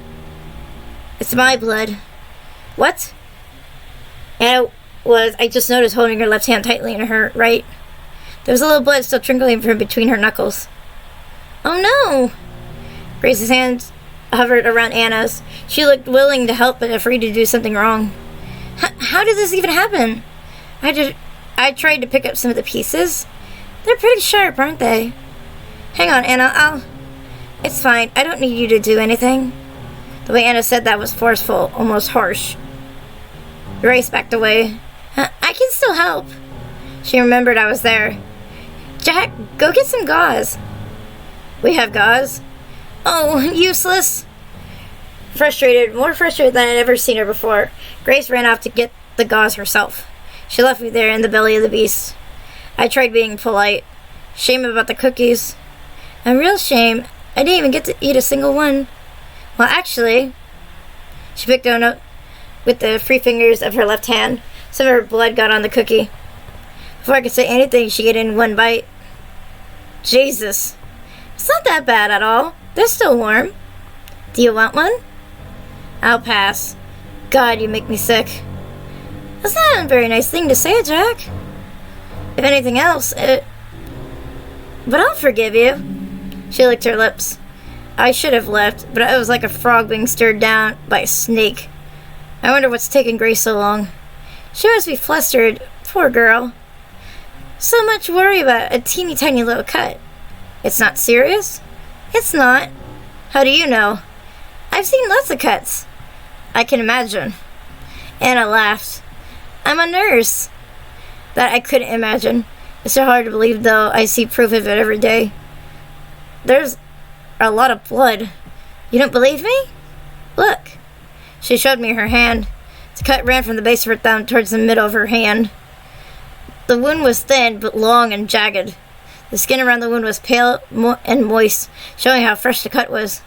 It's my blood. What? And I just noticed holding her left hand tightly in her right. There was a little blood still trickling from between her knuckles. Oh no! Grace's hand hovered around Anna's. She looked willing to help, but afraid to do something wrong. How did this even happen? I tried to pick up some of the pieces. They're pretty sharp, aren't they? Hang on, Anna, It's fine. I don't need you to do anything. The way Anna said that was forceful, almost harsh. Grace backed away. I can still help. She remembered I was there. Jack, go get some gauze. We have gauze? Oh, useless. Frustrated, more frustrated than I'd ever seen her before, Grace ran off to get the gauze herself. She left me there in the belly of the beast. I tried being polite. Shame about the cookies. A real shame. I didn't even get to eat a single one. Well, actually, she picked one up with the free fingers of her left hand. Some of her blood got on the cookie. Before I could say anything, she ate in one bite. Jesus. It's not that bad at all. They're still warm. Do you want one? I'll pass. God, you make me sick. That's not a very nice thing to say, Jack. If anything else, but I'll forgive you. She licked her lips. I should have left, but I was like a frog being stirred down by a snake. I wonder what's taking Grace so long. She must be flustered. Poor girl. So much worry about a teeny tiny little cut. It's not serious? It's not. How do you know? I've seen lots of cuts. I can imagine. Anna laughed. I'm a nurse. That I couldn't imagine. It's so hard to believe, though. I see proof of it every day. There's a lot of blood. You don't believe me? Look. She showed me her hand. The cut ran from the base of her thumb towards the middle of her hand. The wound was thin, but long and jagged. The skin around the wound was pale and moist, showing how fresh the cut was.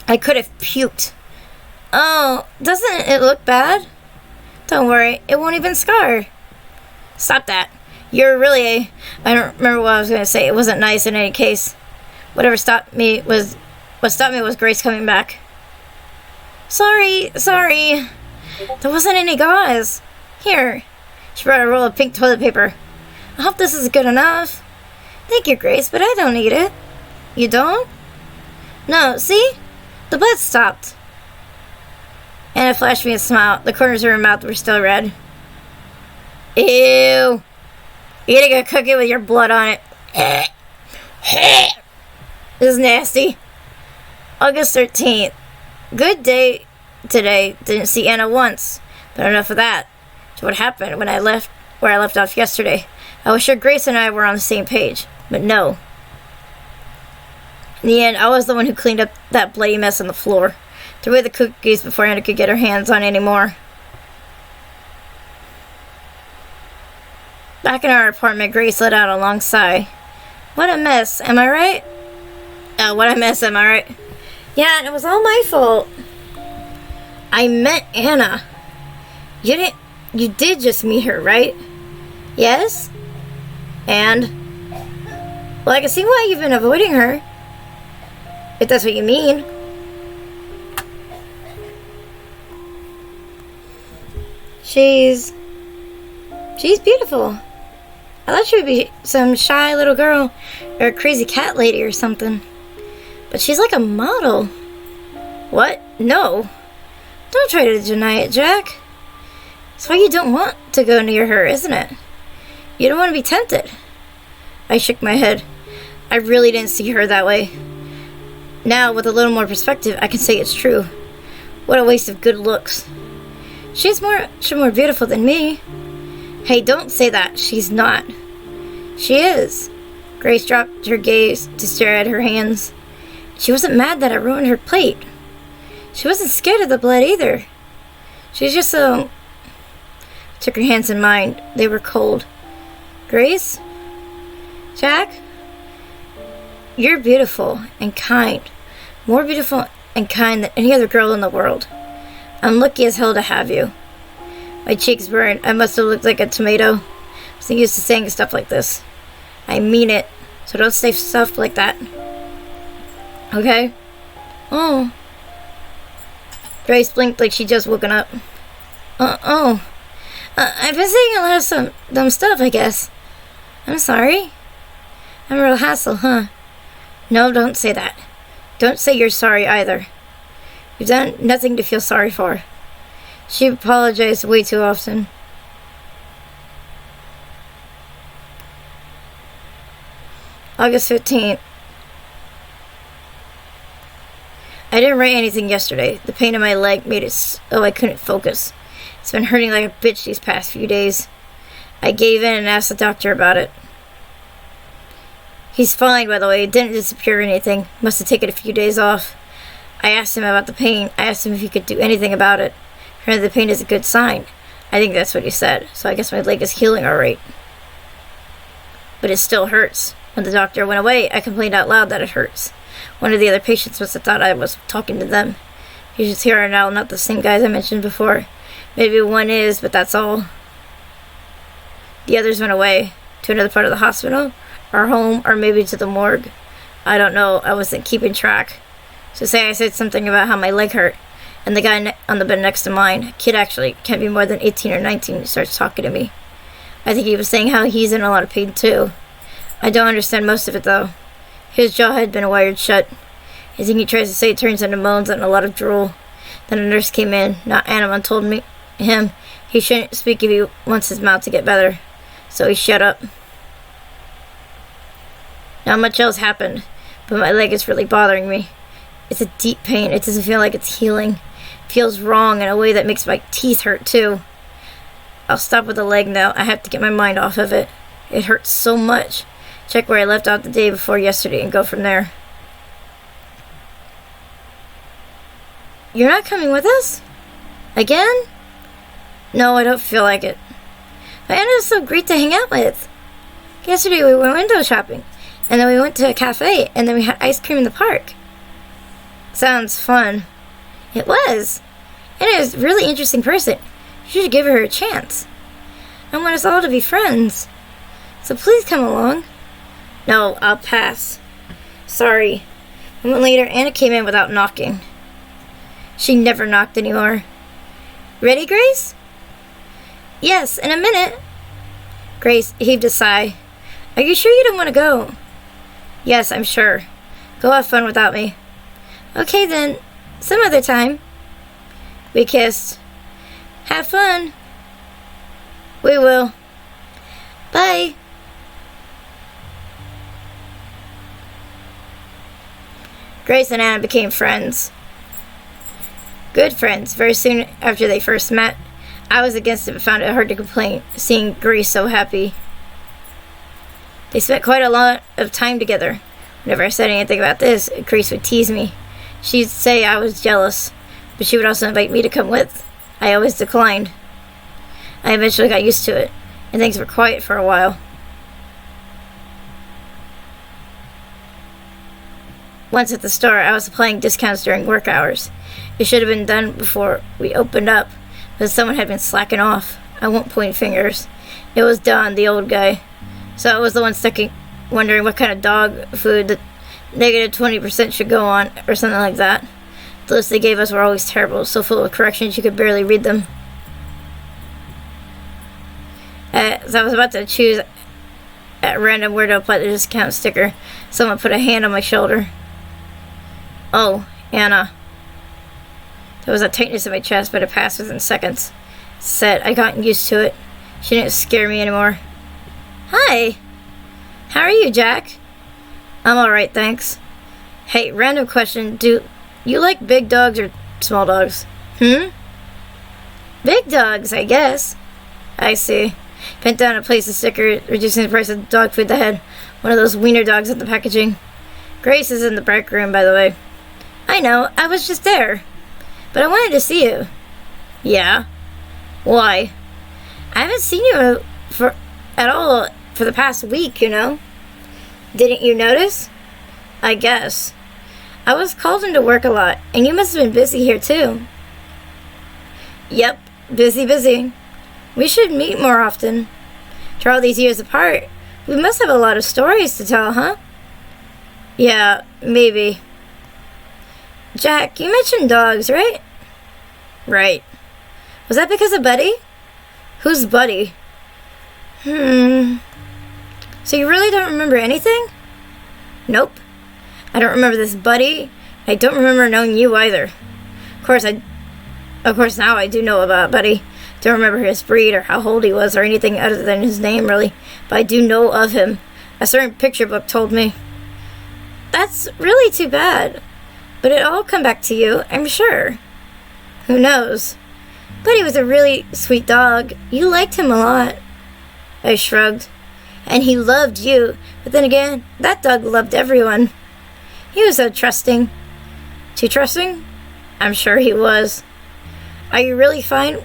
I could have puked. Oh, doesn't it look bad? Don't worry, it won't even scar. Stop that. You're really I don't remember what I was going to say. It wasn't nice in any case. What stopped me was Grace coming back. Sorry. There wasn't any gauze. Here. She brought a roll of pink toilet paper. I hope this is good enough. Thank you, Grace, but I don't need it. You don't? No, see? The blood stopped. Anna flashed me a smile. The corners of her mouth were still red. Ew. Eating a cookie with your blood on it. This is nasty. August 13th. Good day today. Didn't see Anna once. But enough of that. To what happened when I left off yesterday. I was sure Grace and I were on the same page. But no. In the end, I was the one who cleaned up that bloody mess on the floor. Threw away the cookies before Anna could get her hands on any more. Back in our apartment, Grace let out a long sigh. What a mess, am I right? Oh, what a mess, am I right? Yeah, and it was all my fault. I met Anna. You did just meet her, right? Yes? And? Well, I can see why you've been avoiding her. If that's what you mean. She's beautiful. I thought she would be some shy little girl or a crazy cat lady or something. But she's like a model. What? No. Don't try to deny it, Jack. It's why you don't want to go near her, isn't it? You don't want to be tempted. I shook my head. I really didn't see her that way. Now, with a little more perspective, I can say it's true. What a waste of good looks. She's much more beautiful than me. Hey, don't say that. She's not. She is. Grace dropped her gaze to stare at her hands. She wasn't mad that I ruined her plate. She wasn't scared of the blood either. She was just so... Took her hands in mine. They were cold. Grace? Jack? You're beautiful and kind. More beautiful and kind than any other girl in the world. I'm lucky as hell to have you. My cheeks burned. I must have looked like a tomato. I wasn't used to saying stuff like this. I mean it. So don't say stuff like that. Okay? Oh. Grace blinked like she'd just woken up. I've been saying a lot of some dumb stuff, I guess. I'm sorry. I'm a real hassle, huh? No, don't say that. Don't say you're sorry either. You've done nothing to feel sorry for. She apologized way too often. August 15th. I didn't write anything yesterday. The pain in my leg made it so I couldn't focus. It's been hurting like a bitch these past few days. I gave in and asked the doctor about it. He's fine, by the way. It didn't disappear or anything. Must have taken a few days off. I asked him about the pain. I asked him if he could do anything about it. Apparently the pain is a good sign. I think that's what he said. So I guess my leg is healing alright. But it still hurts. When the doctor went away, I complained out loud that it hurts. One of the other patients must have thought I was talking to them. Patients here are now not the same guys I mentioned before. Maybe one is, but that's all. The others went away. To another part of the hospital, or home, or maybe to the morgue. I don't know. I wasn't keeping track. So say I said something about how my leg hurt, and the guy on the bed next to mine, kid actually, can't be more than 18 or 19, starts talking to me. I think he was saying how he's in a lot of pain too. I don't understand most of it though. His jaw had been wired shut. Anything he tries to say turns into moans and a lot of drool. Then a nurse came in, not Anima, and told him he shouldn't speak if he wants his mouth to get better. So he shut up. Not much else happened, but my leg is really bothering me. It's a deep pain. It doesn't feel like it's healing. It feels wrong in a way that makes my teeth hurt too. I'll stop with the leg now. I have to get my mind off of it. It hurts so much. Check where I left out the day before yesterday and go from there. You're not coming with us? Again? No, I don't feel like it. But Anna's so great to hang out with. Yesterday we went window shopping, and then we went to a cafe, and then we had ice cream in the park. Sounds fun. It was. Anna's a really interesting person. You should give her a chance. I want us all to be friends. So please come along. No, I'll pass. Sorry. A moment later, Anna came in without knocking. She never knocked anymore. Ready, Grace? Yes, in a minute. Grace heaved a sigh. Are you sure you don't want to go? Yes, I'm sure. Go have fun without me. Okay then, some other time. We kissed. Have fun. We will. Bye. Grace and Anna became friends. Good friends. Very soon after they first met, I was against it but found it hard to complain, seeing Grace so happy. They spent quite a lot of time together. Whenever I said anything about this, Grace would tease me. She'd say I was jealous, but she would also invite me to come with. I always declined. I eventually got used to it, and things were quiet for a while. Once at the store, I was applying discounts during work hours. It should have been done before we opened up, but someone had been slacking off. I won't point fingers. It was Don, the old guy. So I was the one stuck wondering what kind of dog food the negative 20% should go on, or something like that. The lists they gave us were always terrible, so full of corrections you could barely read them. As I was about to choose at random where to apply the discount sticker, someone put a hand on my shoulder. Oh, Anna. There was a tightness in my chest, but it passed within seconds. Said I got used to it. She didn't scare me anymore. Hi. How are you, Jack? I'm alright, thanks. Hey, random question. Do you like big dogs or small dogs? Big dogs, I guess. I see. Bent down and placed a sticker reducing the price of dog food that had one of those wiener dogs at the packaging. Grace is in the break room, by the way. I know, I was just there. But I wanted to see you. Yeah? Why? I haven't seen you at all for the past week, you know? Didn't you notice? I guess. I was called into work a lot, and you must have been busy here too. Yep, busy. We should meet more often. After all these years apart, we must have a lot of stories to tell, huh? Yeah, maybe. Jack, you mentioned dogs, right? Right. Was that because of Buddy? Who's Buddy? So you really don't remember anything? Nope. I don't remember this Buddy. I don't remember knowing you either. Of course now I do know about Buddy. Don't remember his breed or how old he was or anything other than his name, really. But I do know of him. A certain picture book told me. That's really too bad. But it'll all come back to you, I'm sure. Who knows? Buddy was a really sweet dog. You liked him a lot. I shrugged. And he loved you. But then again, that dog loved everyone. He was so trusting. Too trusting? I'm sure he was. Are you really fine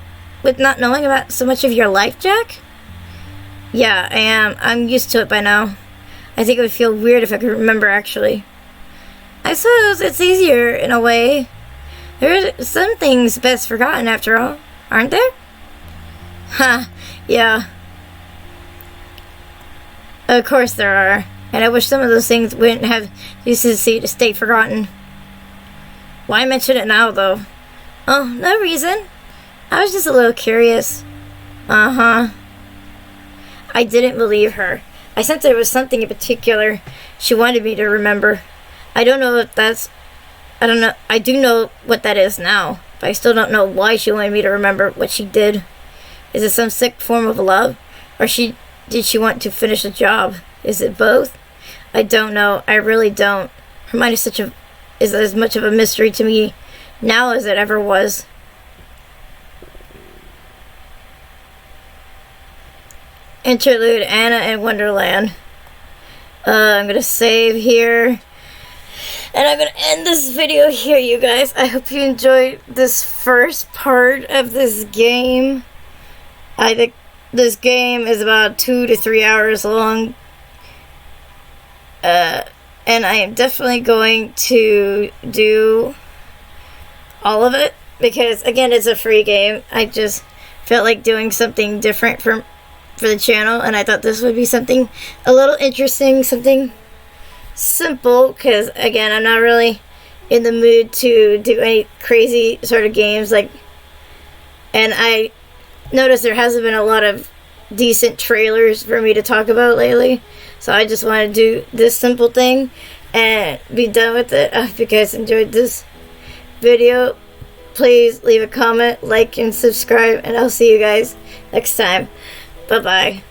with not knowing about so much of your life, Jack? Yeah, I am. I'm used to it by now. I think it would feel weird if I could remember, actually. I suppose it's easier in a way. There are some things best forgotten, after all, aren't there? Yeah. Of course there are. And I wish some of those things wouldn't have decency to stay forgotten. Why mention it now, though? Oh, no reason. I was just a little curious. Uh-huh. I didn't believe her. I sensed there was something in particular she wanted me to remember. I don't know if that's... I don't know. I do know what that is now, but I still don't know why she wanted me to remember what she did. Is it some sick form of love? Or did she want to finish the job? Is it both? I don't know. I really don't. Her mind is as much of a mystery to me now as it ever was. Interlude, Anna in Wonderland. I'm going to save here. And I'm going to end this video here, you guys. I hope you enjoyed this first part of this game. I think this game is about 2 to 3 hours long. And I am definitely going to do all of it. Because, again, it's a free game. I just felt like doing something different for the channel, and I thought this would be something a little interesting, something simple, because again, I'm not really in the mood to do any crazy sort of games, like, and I noticed there hasn't been a lot of decent trailers for me to talk about lately, so I just want to do this simple thing and be done with it. I hope you guys enjoyed this video. Please leave a comment, like, and subscribe, and I'll see you guys next time. Bye-bye.